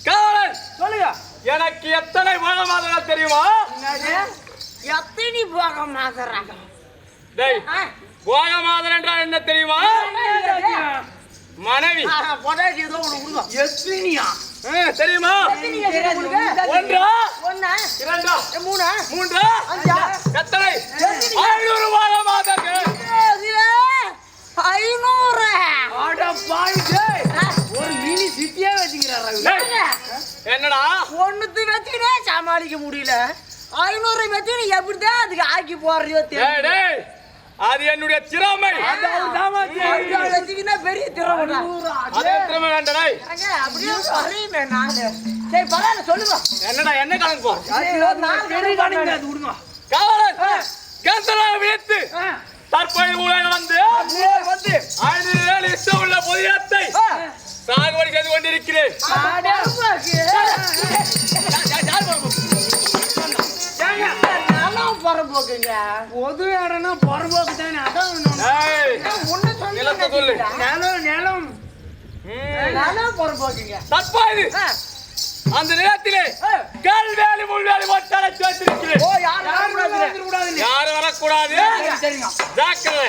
காவலன் சொல்லுங்க. எனக்கு எத்தனை மாதங்கள் தெரியுமா? எத்தனை போக மாதறாங்க? டேய், போகமாதன் என்றால் என்ன தெரியுமா? மனைவி. பொண்டாட்டி ஏதோ ஒண்ணு கொடுங்க. எத்தனியா? தெரியுமா? ஒன்றா ஒண்ணா இரண்டா மூணா மூன்றா அஞ்சா எத்தனை? 500 மாதங்கள். 500. ஆட பாயிட்டு. ஒரு மினி சிட்டியே வச்சுக்கிறாரு. டேய், என்னடா ஒண்ணுத்து வச்சுக்கினே சமாளிக்க முடியல. 500 வச்சு நீ எப்படிதான் அதுக்கு ஆக்கி போடுறியோ டேய், டேய், அது என்னுடைய திறமை. வச்சுக்கினா பெரிய திறமை. அதே திறமை வேண்டடா. அப்படியே சொல்லுமே நானு. சரி பரவாயில்ல சொல்லுங்க. என்னடா என்ன கணக்கு போ? அது விடுங்க. காவலன் கந்தலாவை விழித்து தற்போது ஊழல் வந்து 5 இஷ்டம் உள்ள பொதியத்தை சாகுபடி செய்து கொண்டிருக்கிறேன். போறம்போக்குங்க பொது இடம்னா புறம்போக்கு தானே. அதான் ஏய், நிலத்தை சொல்லு. நிலம் நிலம். நானும் போறம்போக்குங்க. தற்போது அந்த நிலத்திலே கல்வேலி முள்வேலி ஒட்டலை சேர்த்திருக்கிறேன். ஓ யாரும் கூடாது. யாரும் வரக்கூடாது. தெரியும். ஜாக்கிரதை.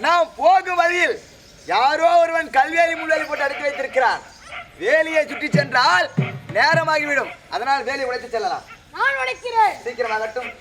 நாம் போகும் வழியில் யாரோ ஒருவன் கல்வேலி முள்வேலி போட்டு அடைத்து வைத்திருக்கிறான். வேலியை சுற்றி சென்றால் நேரமாகிவிடும். அதனால் வேலியை உடைத்து செல்லலாம். நான் உடைக்கிறேன். சீக்கிரம் ஆகட்டும்.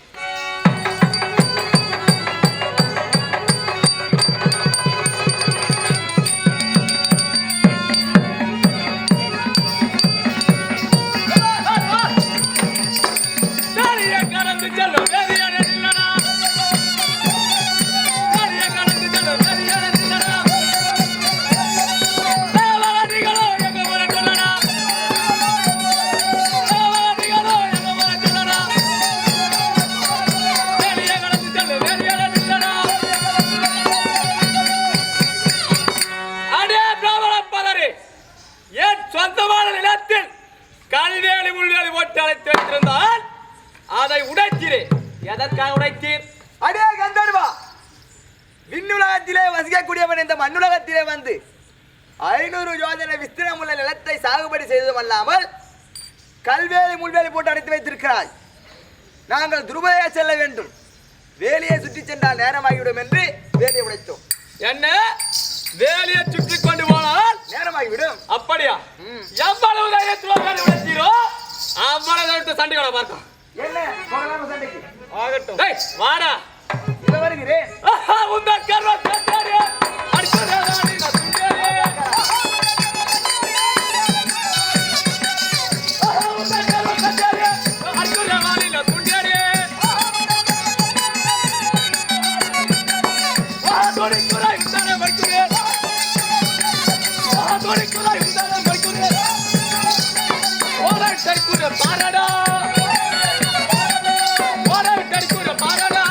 உலகத்திலே வசிக்கக்கூடியவன் இந்த மண்ணுலகத்திலே வந்து 500 யோஜனை விஸ்திரமுள்ள நிலத்தை சாகுபடி செய்ததும் அல்லாமல் கல்வேலி முள்வேலி போட்டு அடைத்து வைத்திருக்கிறாய். நாங்கள் துருபதையா செல்ல வேண்டும். வேலியை சுற்றி சென்றால் நேரமாகிவிடும் என்று வேலியை உடைத்தோம். என்ன வேலியை சுற்றி கொண்டு போனால் நேரமாகிவிடும். அப்படியா? எவ்வளவு தைரியத்துடன் உடைத்தீரோ அவ்வளவு தைரியத்தை சண்டைகளை பார்க்கும். என்ன போகலாமா சண்டைக்கு? ஆகட்டும். டேய் வாடா. இதோ வருகிறேன். உந்த கர்வ கட்டாரே அடிச்சதே நான் துண்டே. உந்த கர்வ கட்டாரே அடிச்சதே நான் துண்டே. தோடி குறை உந்தன வைக்குறே. தோடி குறை உந்தன வைக்குறே. ஓரை தைக்குற பாரடா. ஓரை தைக்குற பாரடா.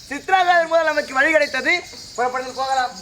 சித்ராகாரர் முதல் நமக்கு வழி கிடைத்தது. புறப்படுங்கள், போகலாம்.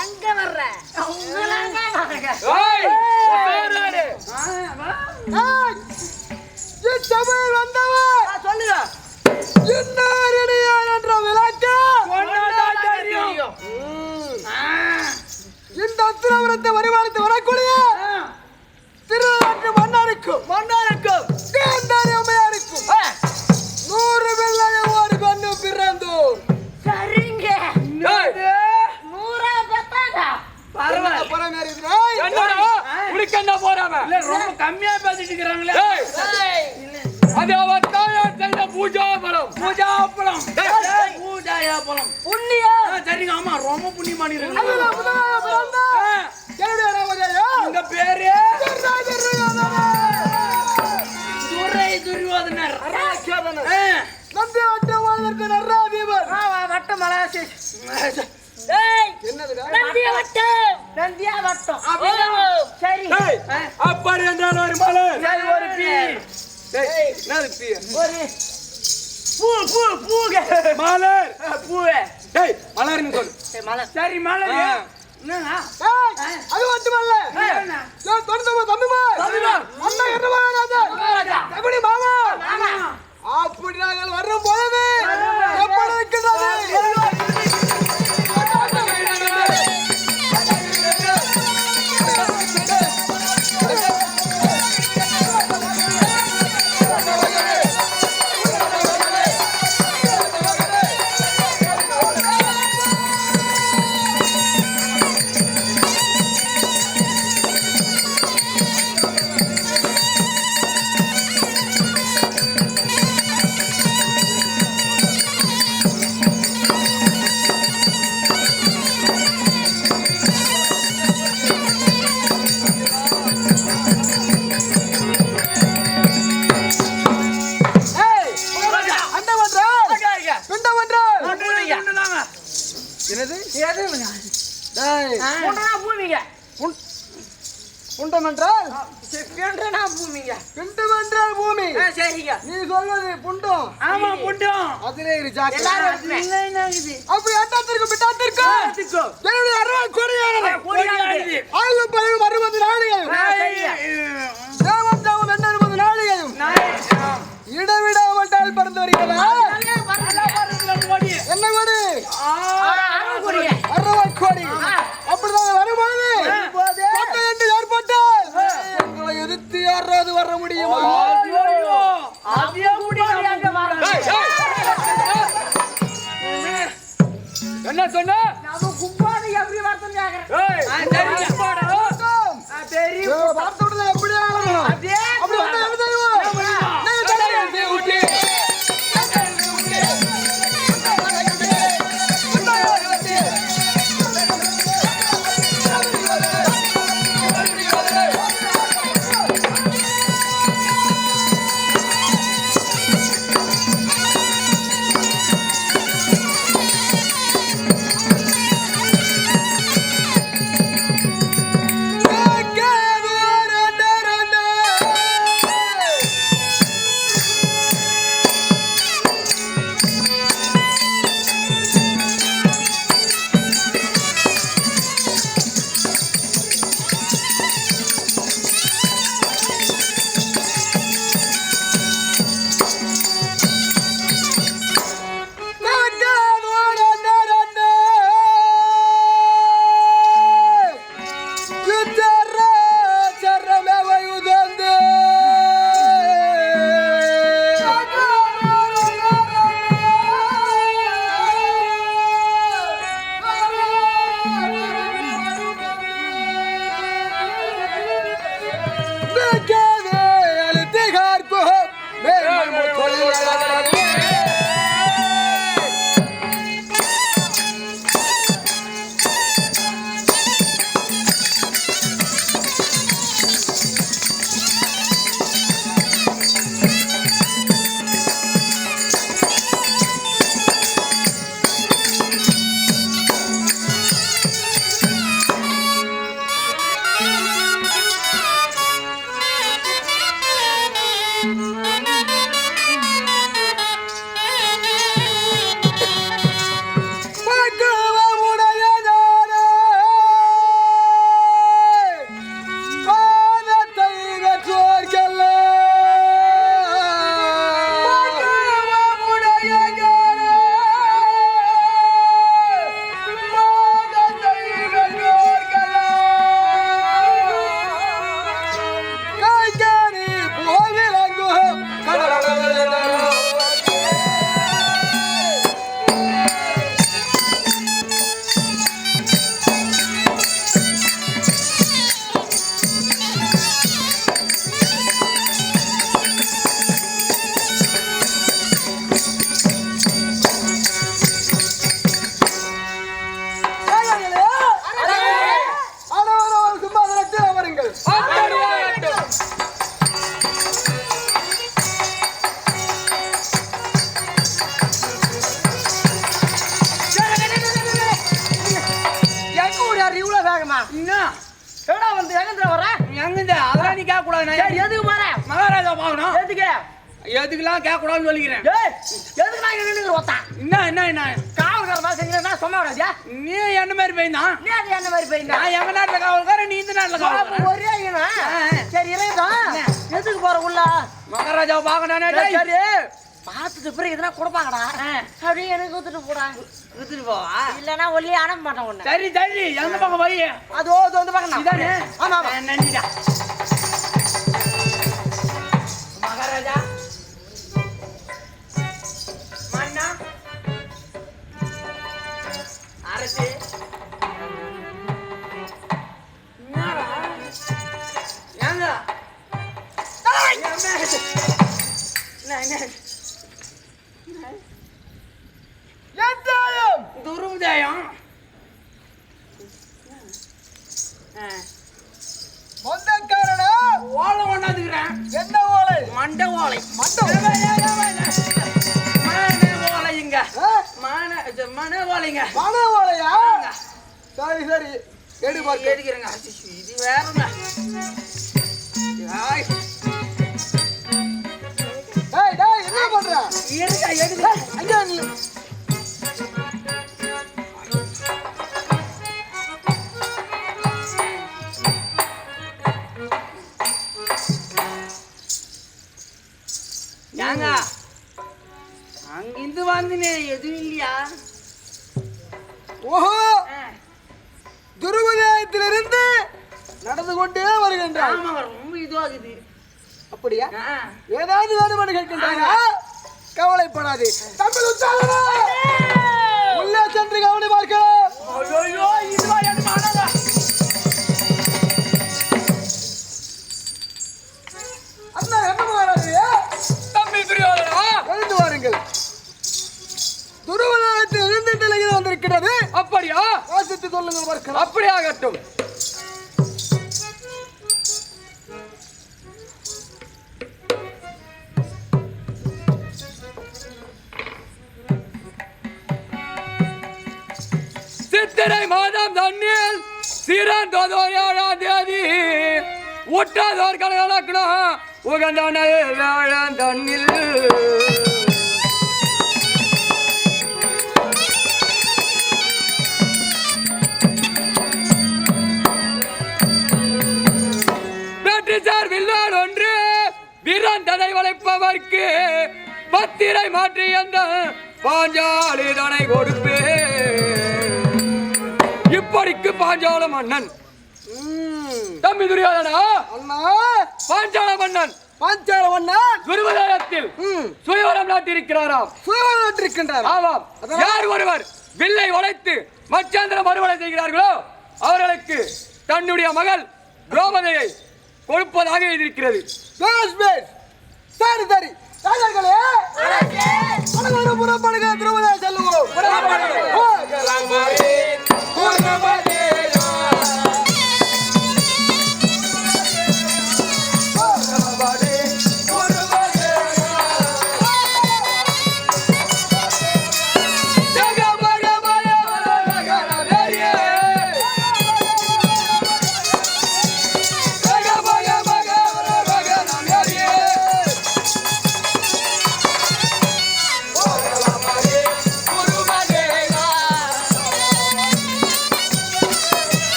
எங்க வர்ற சபையில் வந்தவர் சொல்லுங்க இன்னாரடியான் என்ற விளக்கு இந்த அத்திரபுரத்தை வருமானத்தை வரக்கூடிய திருநாட்டு மன்னருக்கும் தேர்ந்தாரி அம்மையாருக்கும் 100 வெள்ளைய ஒரு பெண்ணு பிறந்தோம். சரிங்க 100 பத்தாங்க உனக்கு என்ன போறாம ரொம்ப கம்மியா பேசிட்டு இருக்கிறாங்களே. அது அவர் தாயார் செய்த பூஜா பலம் பூஜாப்பழம் புண்ணியா சரிங்க. ஆமா ரொம்ப புண்ணியமானி என்னுடைய ராமஜெயா உங்க பேரு துரியோதனர். நம்பி வட்டம் வாழ்வதற்கு நர்ராதீபர் வட்டம் மலாசி என்னதுடா நந்தியா வட்டம் சரி அப்படி என்றால் ஒரு மலர் ஒரு பீ என்னது பீ ஒரு பூ மலர் பூவே. டேய் மலர்னு சொல்லு. சரி மலர் ஆ. என்னன்னா அது மட்டுமல்ல நான் தொண்டமா தம்பிமார் அண்ணா என்னவாராஜா எப்படி மாமா அப்படி நாங்கள் வரும் பொழுது எப்படி இருக்கிறது புண்டம் என்றால் பிண்டம் என்றால் பூமி. நீ சொல்வது புண்டம். ஆமா புண்டம். அதிலே இரு ஜாக்கிரதை. அப்படி அட்டத்திற்கும் பிட்டத்திற்கும் என்னுடைய அருள் கொடியானது. ஆயுள் பயிலும் 60 நாளிகையும் தேவம் தேவம் 80 நாளிகையும் இடவிடாமல் தால் பறந்து வருகிறதா? என்ன கொடி? அறுபது கோடி. அப்படிதான் வரும்பொழுது சட்டை என்று ஏற்பட்டால் எங்களை எதிர்த்து யாராவது வர முடியுமா? என்ன சொன்ன பார்த்து விடல எப்படி ஆகணும்? அப்படி வந்தா என்ன செய்வோம்? நீங்க தலையை ஊட்டி எதுக்கெல்லாம் கேட்க கூடாதுன்னு சொல்லிக்கிறேன். எதுக்கு நான் இங்க நின்னுக்கிற ஒத்தா? என்ன காவல்கார மாதிரி செஞ்சீங்கன்னா சொன்ன வராஜா? நீ என்ன மாதிரி பையன்தான்? நீ அது என்ன மாதிரி போயிருந்தா? நான் எங்க நாட்டுல காவல்கார, நீ இந்த நாட்டுல காவல்கார. ஒரே ஐயனா? சரி இறைதான். எதுக்கு போற உள்ள? மகாராஜாவை பார்க்கணும்னா சரி பார்த்துட்டு பிறகு எதுனா கொடுப்பாங்கடா. அப்படியே எனக்கு ஊத்துட்டு போடா. வித்துட்டு போவா? இல்லன்னா ஒல்லியே அனுப்ப மாட்டேன் உன்னை. சரி எந்த பக்கம் போய்? அதோ வந்து பார்க்கணும். இதானே? ஆமா ஆமா. நன்றிடா மகாராஜா. மன்னா அரசே, என்னடா ஏங்க துருவுதயம் மொந்தக்காரனா ஓலை கொண்டாந்துக்கிறேன். என்ன ஓலை? மண்டை ஓலை. மண்டை மன ஓலைங்க. மன ஓலைங்க. மன ஓலையா? சரி சரி எடு பார்க்க. எடுக்கிறேங்க. இது வேறங்க. டேய் என்ன பண்ற? எடுக்க ஐயா நீ ஏங்க அங்கிருந்து வந்துனே எதுவும் இல்லையா? ஓஹோ துருவதயத்திலிருந்து நடந்து கொண்டே வருகின்றான். ஆமாங்க, ரொம்ப இதுவாகுது. அப்படியா? ஏதாவது வேணுமென்று கேட்கின்றாயா? கவலைப்படாதே. தமிழ் உச்சாரணா உள்ளே சென்று கவனி பார்க்கலாம். ஐயோ இதுவா என்ன மாடாங்க? அண்ணா என்ன மாறாது? தம்பி துரியோதனா, எழுந்து வாருங்கள். துருவதயத்தில் இருந்து நிலையில் வந்திருக்கிறது. அப்படியா? வாசித்து சொல்லுங்கள் பார்க்கலாம். அப்படியாகட்டும். சித்திரை மாதம் தண்ணில் சீரந்தோதோராம் தேதி உற்றாதோர் கலக்கணும் உகந்தவனில் தண்ணில் வெற்றிசார் வில்லால் ஒன்று வீரன் தடை வளைப்பவர்க்கு பத்திரை மாற்றி அந்த பாஞ்சாலி தனை கொடுப்பே. இப்படிக்கு பாஞ்சால மன்னன் தம்பி துரியோதனா, அண்ணா பாஞ்சால மன்னன் பாஞ்சால அண்ணா துருவதயத்தில் சுயவரம் நாட்டியிருக்கிறாராம். சுயவரம் இருக்கின்றார். ஆமாம். யார் ஒருவர் வில்லை வளைத்து மச்சாந்திர மறுவலை செய்கிறார்களோ அவர்களுக்கு தன்னுடைய மகள் திரௌபதியை கொடுப்பதாக இருக்கிறது. சரி சரி ராஜர்களே, அனைவரும் புறப்படுக. திரௌபதியை செல்லுவோம்.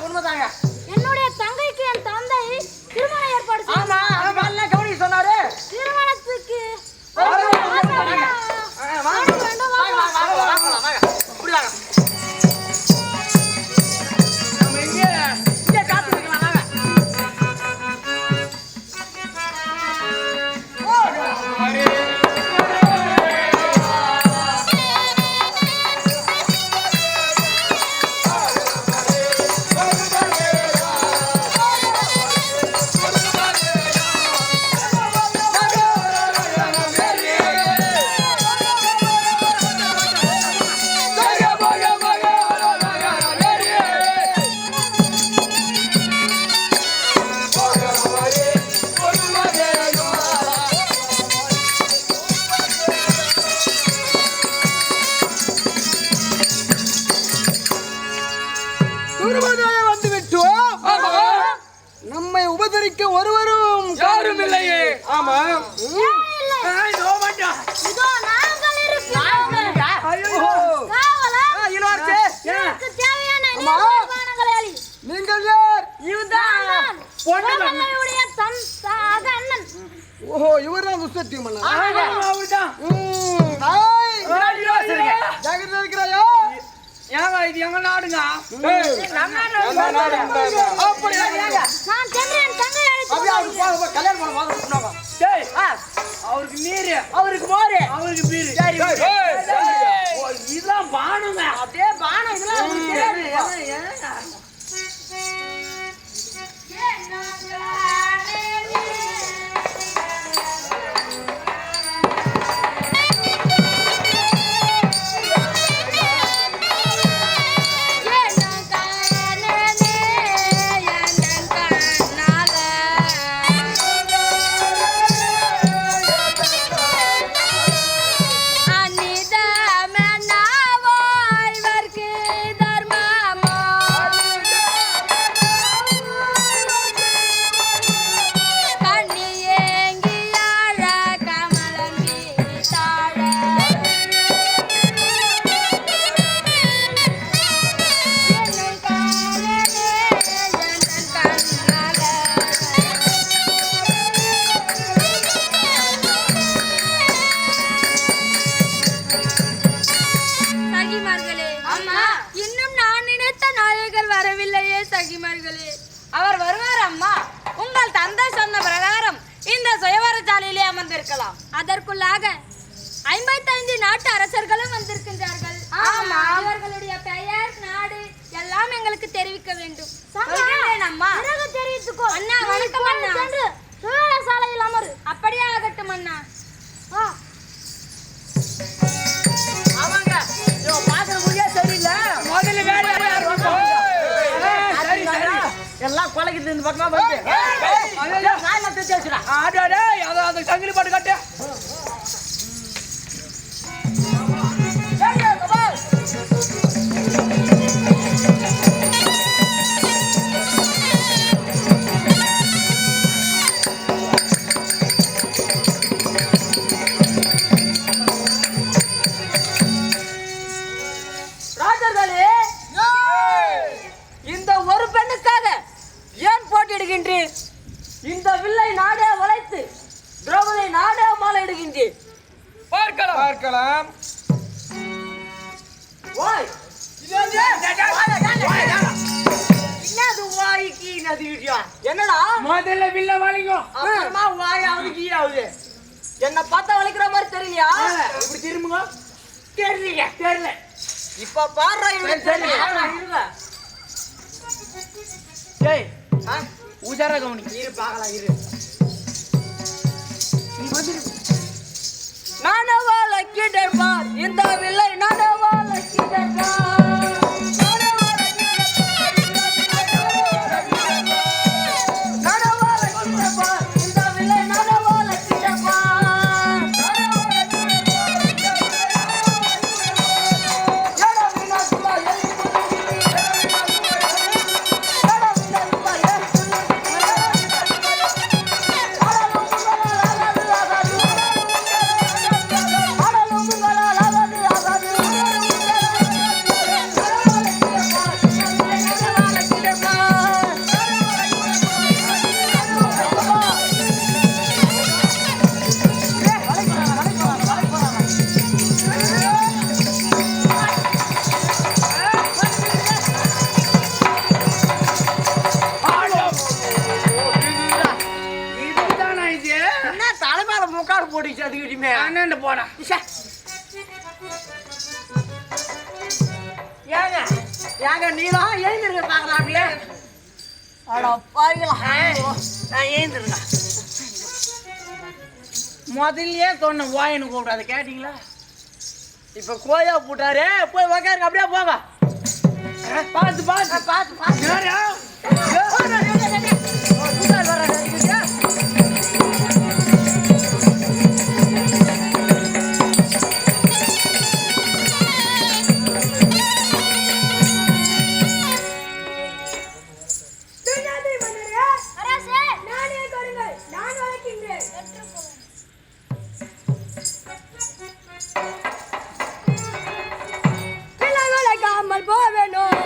உண்மைதாங்க. என்னுடைய தங்கைக்கு என் தந்தை திருமணம் ஏற்பாடு செய்தார். ஆமா அது நல்லா கவனிக்க சொன்னாரு. திருமணத்துக்கு வாங்க, வேண்டும், வாங்க, வேண்டும், வாங்க, வாங்க, வாங்க, வாங்க. இப்படி வாங்க. நம்ம இங்கே காத்து நிக்கலாம், வாங்க. துருவதாய வந்து விட்டோம். நம்மை உபசரிக்க ஒருவரும் யாரும் இல்லையே. ஆமா. இதோ நாங்கள் இருக்கிறோம். காவலா, எனக்கு தேவையான நிர்வாணங்களை அளி. நீங்கள் யார்? நான் கோமலையுடைய அண்ணன். ஓஹோ, இவர்தான் துஷ்டத்தி மன்னன். அவர்தான். நாய். சரிங்க. ஜாகிரதையா இருக்கிறாயா? ஏங்க இது எங்க நாடுங்க? நம்ம நாடு இந்த அப்படியா ஏங்க? நான் சென்று என் தங்கை அழைத்து அப்படியே அவருக்கு போக கல்யாணம் பண்ண மாதிரி சொன்னாங்க. டேய், அவருக்கு நீரு, அவருக்கு மோரு, அவருக்கு பீரு. சரி. ஓ, இதெல்லாம் பானுங்க. அப்படியே பானம் இதெல்லாம் உங்களுக்கு தெரியாது. அவர் வருவார் அம்மா. உங்கள் தந்தை சொன்ன பிரகாரம் இந்த சுயவரசாலையிலே அமர்ந்திருக்கலாம். அதற்குள்ளாக 55 நாட்டு அரசர்களும் வந்திருக்கின்றார்கள். ஆமா, இவர்களுடைய பெயர், நாடு எல்லாம் எங்களுக்கு தெரிவிக்க வேண்டும். சொல்கிறேன் அம்மா. தெரிவித்துக்கோ. அண்ணா வணக்கம் அண்ணா. சென்று சுயவரசாலையில் அமரு. அப்படியே ஆகட்டும் அண்ணா. ஆமாங்க. இவன் பாக்குற முடியா சரியில்லை. முதல்ல வேற எல்லாம் கொலைக்குது இந்த பக்கமா வந்து. நான் தெரிஞ்சு வச்சுடா. ஆடாடே அதை சங்கிலி பாட்டு கட்டு. ராஜர்களே, இந்த ஒரு பெண்ணுக்காக ஏன் போட்டியிடுகின்றீர்? இந்த வில்லை நாடே வளைத்து திரௌபதி நாடே மாலையிடுகின்றீர். பார்க்கலாம். வாய் என்னடா முதல்ல வில்ல வாலிங்கோ. அப்புறமா வாயாவது கீழாவது. என்ன பார்த்தா வளைக்கிற மாதிரி தெரியலையா? இப்படி திரும்புங்க. தெரியல. தெரியல. இப்ப பாடுறா இவன் தெரியல. டேய், உஜாரா கவனி. இரு பார்க்கலாம் இரு. நானவா லக்கிடப்பா இந்த வில்லை நானவா லக்கிடப்பா. முக்காடு போட்டுச்சு அதுக்கிட்டுமே அண்ணன் போடா ஏங்க ஏங்க நீதான் எழுந்திருக்க பாக்கலாம் அப்படியே அட பாருங்களா நான் எழுந்திருங்க முதல்லயே சொன்ன வாயின்னு கூப்பிடாது கேட்டீங்களா இப்ப கோயா போட்டாரு போய் உக்காருங்க அப்படியே போங்க பார்த்து பார்த்து பார்த்து பார்த்து அரசே, நானே கொடுங்கள், நான் வளர்க்கின்றேன். பிள்ளை வளர்க்காமல் போவேணும்.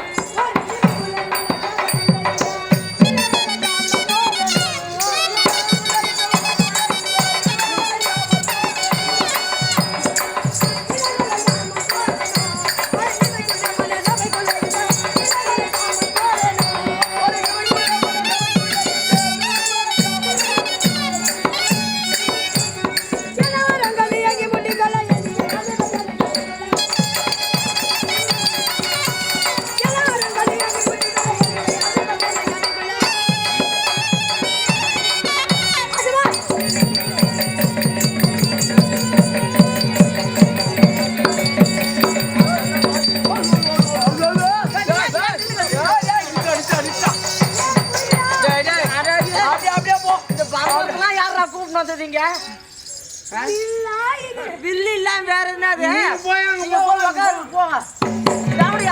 பில்லு இல்லாம வேற என்னது போய் நீங்க போய் உட்காருங்க, போங்க இதாவடி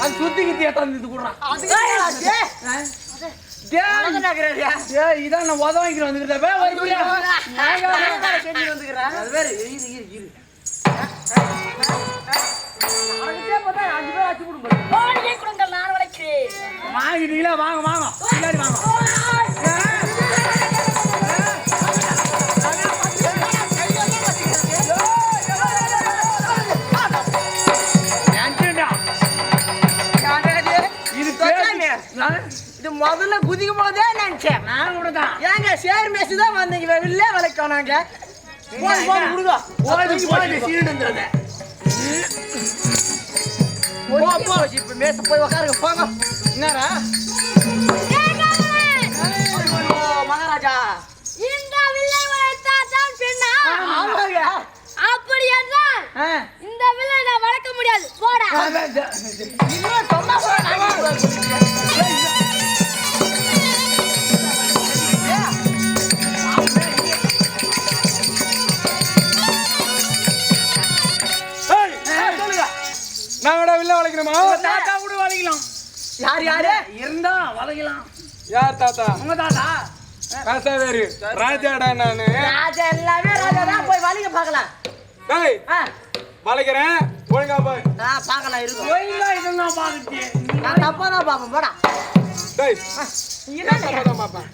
அது சுத்தி கித்தி தந்து கொடுறான் இதான் நான் உத வாங்கிட்டு வந்துக்கிறேன் கோழியை கொடுங்கள், நான் வளர்க்கிறேன். வாங்கிட்டீங்களா வாங்க வாங்க பின்னாடி வாங்க இது இது முதல்ல குதிக்கும் போதே நினைச்சேன் நான் கூட தான் ஏங்க சேர் மேசி தான் வந்தீங்க வெளிலே வளைக்கணும் நாங்க போய் போய் கொடுங்க சீடுன்றது இப்ப மேச போய் உட்காருங்க போங்க என்னடா மகாராஜா இந்த வில்லை வளர்த்தாதான் பின்னா. ஆமாங்க அப்படி என்றால் இந்த வில்லை நான் வளர்க்க முடியாது. போடா. இன்னும் சொன்னா நாங்கடா வில்ல வளைக்கணுமா தாத்தா கூட வளைக்கலாம் யார் யாரு இருந்தா வளைக்கலாம் யார் தாத்தா உங்க தாத்தா காசாவேரு ராஜாடா நானு ராஜா எல்லாமே ராஜா தான் போய் வலிக்க பார்க்கலாம் டேய் வளைக்கிறேன் ஒழுங்கா போய் பார்க்கலாம் இருக்கும் கோயிலா இதெல்லாம் பாத்துச்சு நான் தப்பா தான் பார்ப்பேன் போடா டேய் என்ன தான் பாப்பேன்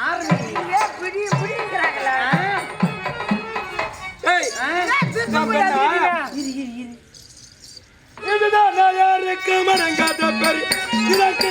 ஆரம்பிங்க பிடிக்கிறாங்களா டேய் இதுதான் நான் யாருக்கு மடங்காத பெரிய இதற்கு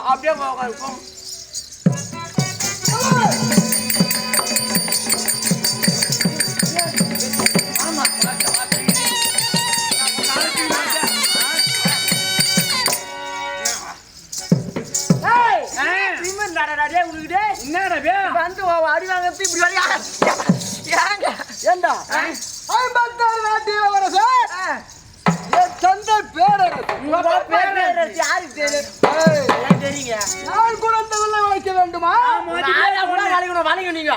அப்படியே வந்து அடி வாங்கிறது இப்படி வழியா ஏங்க ஏண்டா 56 நாட்டு இளவரசர் என் தந்தை பேரரசு உங்க பேர் யாருக்கு தெரியும் எல்லாம் தெரியுங்க நான் கூட இந்த வில்லை வளைக்க வேண்டுமா நாயா கூட வலிங்க நீங்க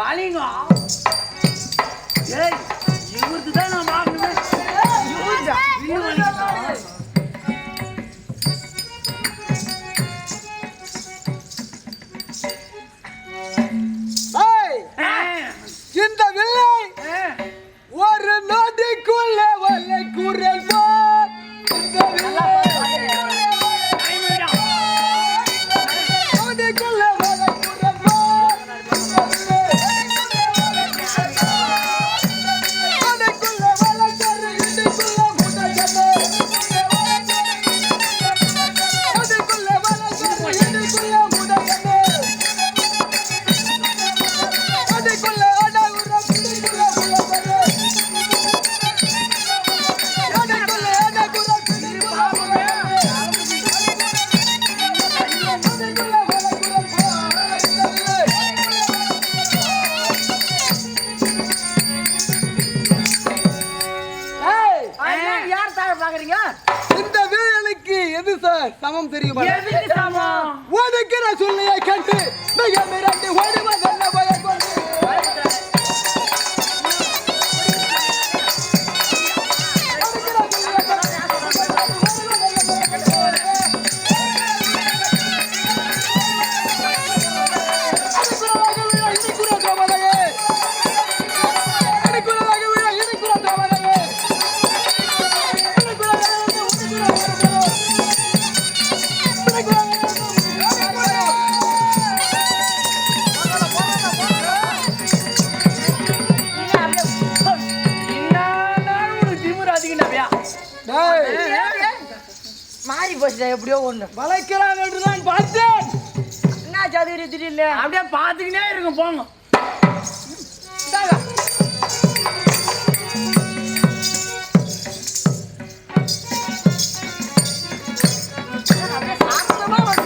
வலிங்க ஏய் இவருக்கு தான் நான் வாங்குவேன் இவருடா இந்த வில்லை ஒரு நொடிக்குள்ள வல்லை குரல் போல் இந்த வில்லை நொடிக்குள்ள வல்லை குரல் போல் நொடிக்குள்ள வல்லை தரு இடிக்குள்ள முதல்ல நொடிக்குள்ள வல்லை தரு இடிக்குள்ள முதல்ல நொடிக்குள்ள யார் தாழ பாக்குறீங்க இந்த வேலைக்கு எது சார் சமம் தெரியுமா எதுக்கு சமம் ஓடுக்கிற சொல்லியை கண்டு மிக மிரண்டு ஓடுவதென்ன பயம் கொண்டு மாறி போச்சு எப்படியோ ஒண்ணு வளைக்கிறான் என்று நான் பார்த்தேன் என்ன சதுரி திடீர்ல அப்படியே பாத்துக்கினே இருக்கும் போங்க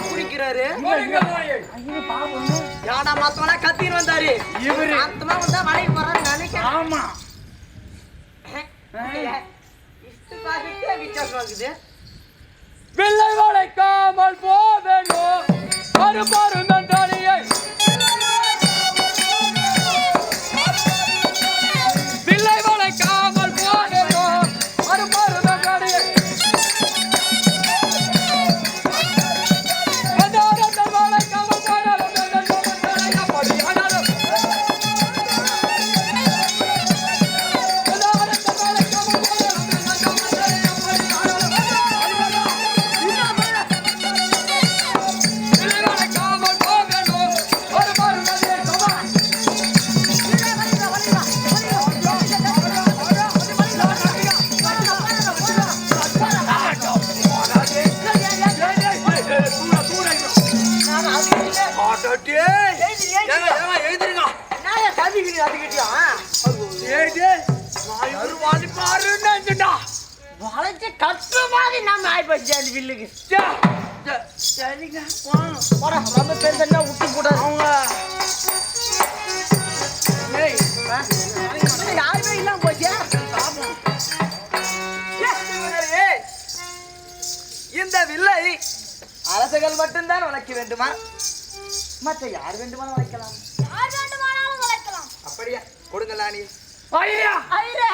குடிக்கிறாரு யாடா மத்தவனா கத்தின்னு வந்தாரு இவரு மத்தமா வந்தா வளைக்கு போறான்னு நினைக்கிறேன் ஆமா வித்தியாசம் இருக்குது வில்லை வளைக்காமல் போவேனோ மறுபரும் தனியை வில்லை வளைக்காமல் போவேனோ மறுபரும் தனியை வளைக்காமல் போனாலும் வளைச்சு கத்து மாதிரி நம்ம ஆயிப்போச்சு அந்த வில்லுக்கு சரிங்க போட ரொம்ப பேர் தண்ணா விட்டு போடாது அவங்க யாருமே இல்லாம போச்சு இந்த வில்லை அரசர்கள் மட்டும்தான் வளைக்க வேண்டுமா மற்ற யார் வேண்டுமானாலும் வளைக்கலாம் யார் வேண்டுமானாலும் வளைக்கலாம். அப்படியா கொடுங்களா நீ ஐயா ஐயா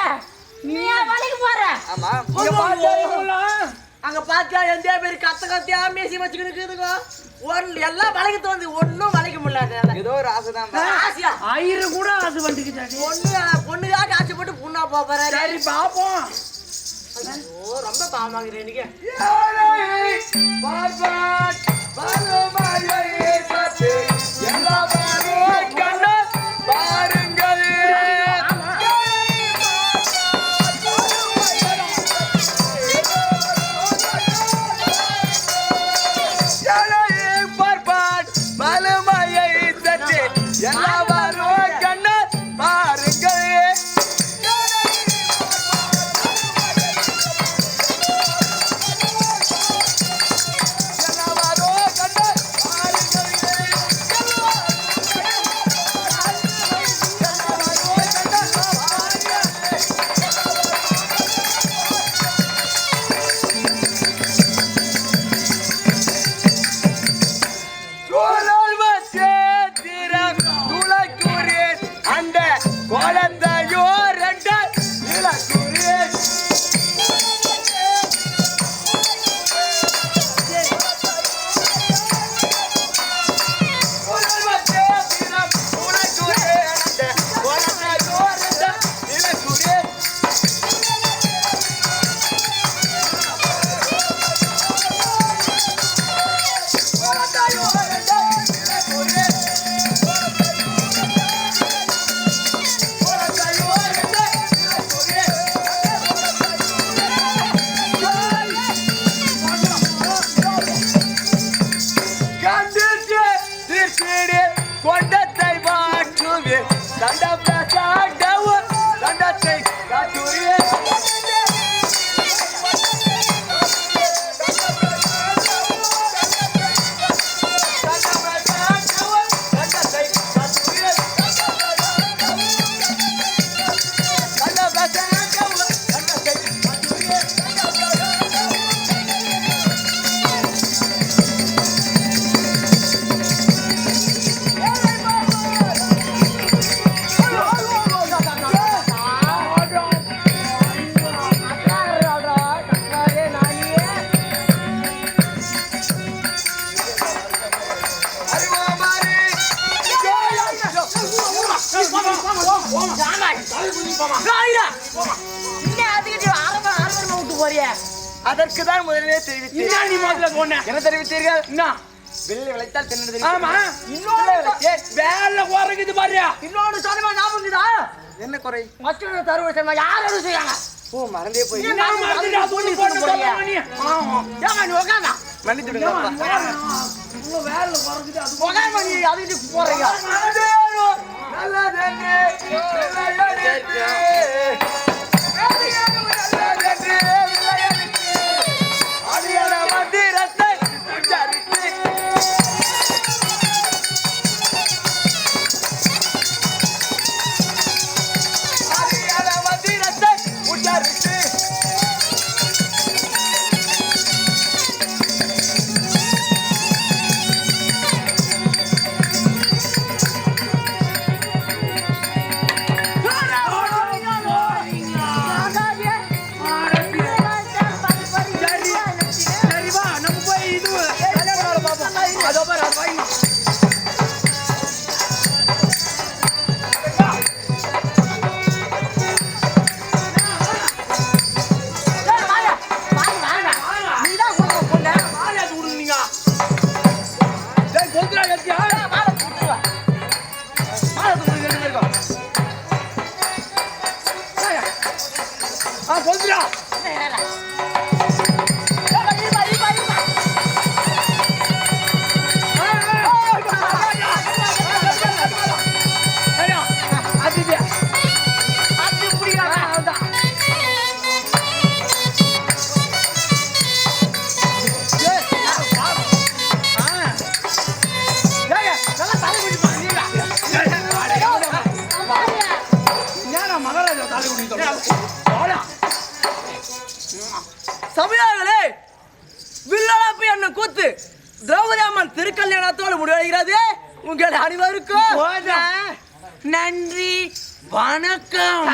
நீ வளைக்க போற ஆமா அங்க பாத்தியா எந்த பேர் கத்த கத்தியா மேசி வச்சுக்கிட்டு ஒரு எல்லாம் வளைக்கத்து வந்து ஒன்னும் வளைக்க முடியல ஏதோ ஒரு ஆசைதான் ஆசையா ஆயிரம் கூட ஆசை வந்துக்கிட்டாரு பொண்ணுக்காக ஆசைப்பட்டு புண்ணா போற சரி பாப்போம் ரொம்ப பாவமாக்குறேன் இன்னைக்கு கண்ணா தாலி குதி போமா இங்க அதுக்கிட்ட ஆரம்பமா விட்டு போறிய அதற்கு தான் முதலிலே தெரிவித்தேன். என்ன நீ முதல்ல சொன்ன என்ன தெரிவித்தீர்கள்? என்ன வெள்ளை விளைத்தால் தென்னது. ஆமா இன்னொரு வேலை குறைக்குது பாரு இன்னொரு சொல்லுமா ஞாபகம்தா என்ன குறை? மச்சன தருவ சொல்லுமா யார் அரு செய்யாங்க ஓ மறந்தே போய். நீ நான் மறந்துடா சொல்லி போறியா ஆமா ஏமா நீ உட்கார்ந்தா மன்னித்து விடுங்க அப்பா. இன்னும் வேலை குறைக்குது அது உட்கார்ந்து நீ அதுக்கு போறீங்க சபையார்களே, வில்லாளப்பை என்ன கூத்து திரௌபதி அம்மன் திருக்கல்யாணத்தோடு முடிவடைகிறது. உங்கள் அனைவருக்கும் நன்றி வணக்கம்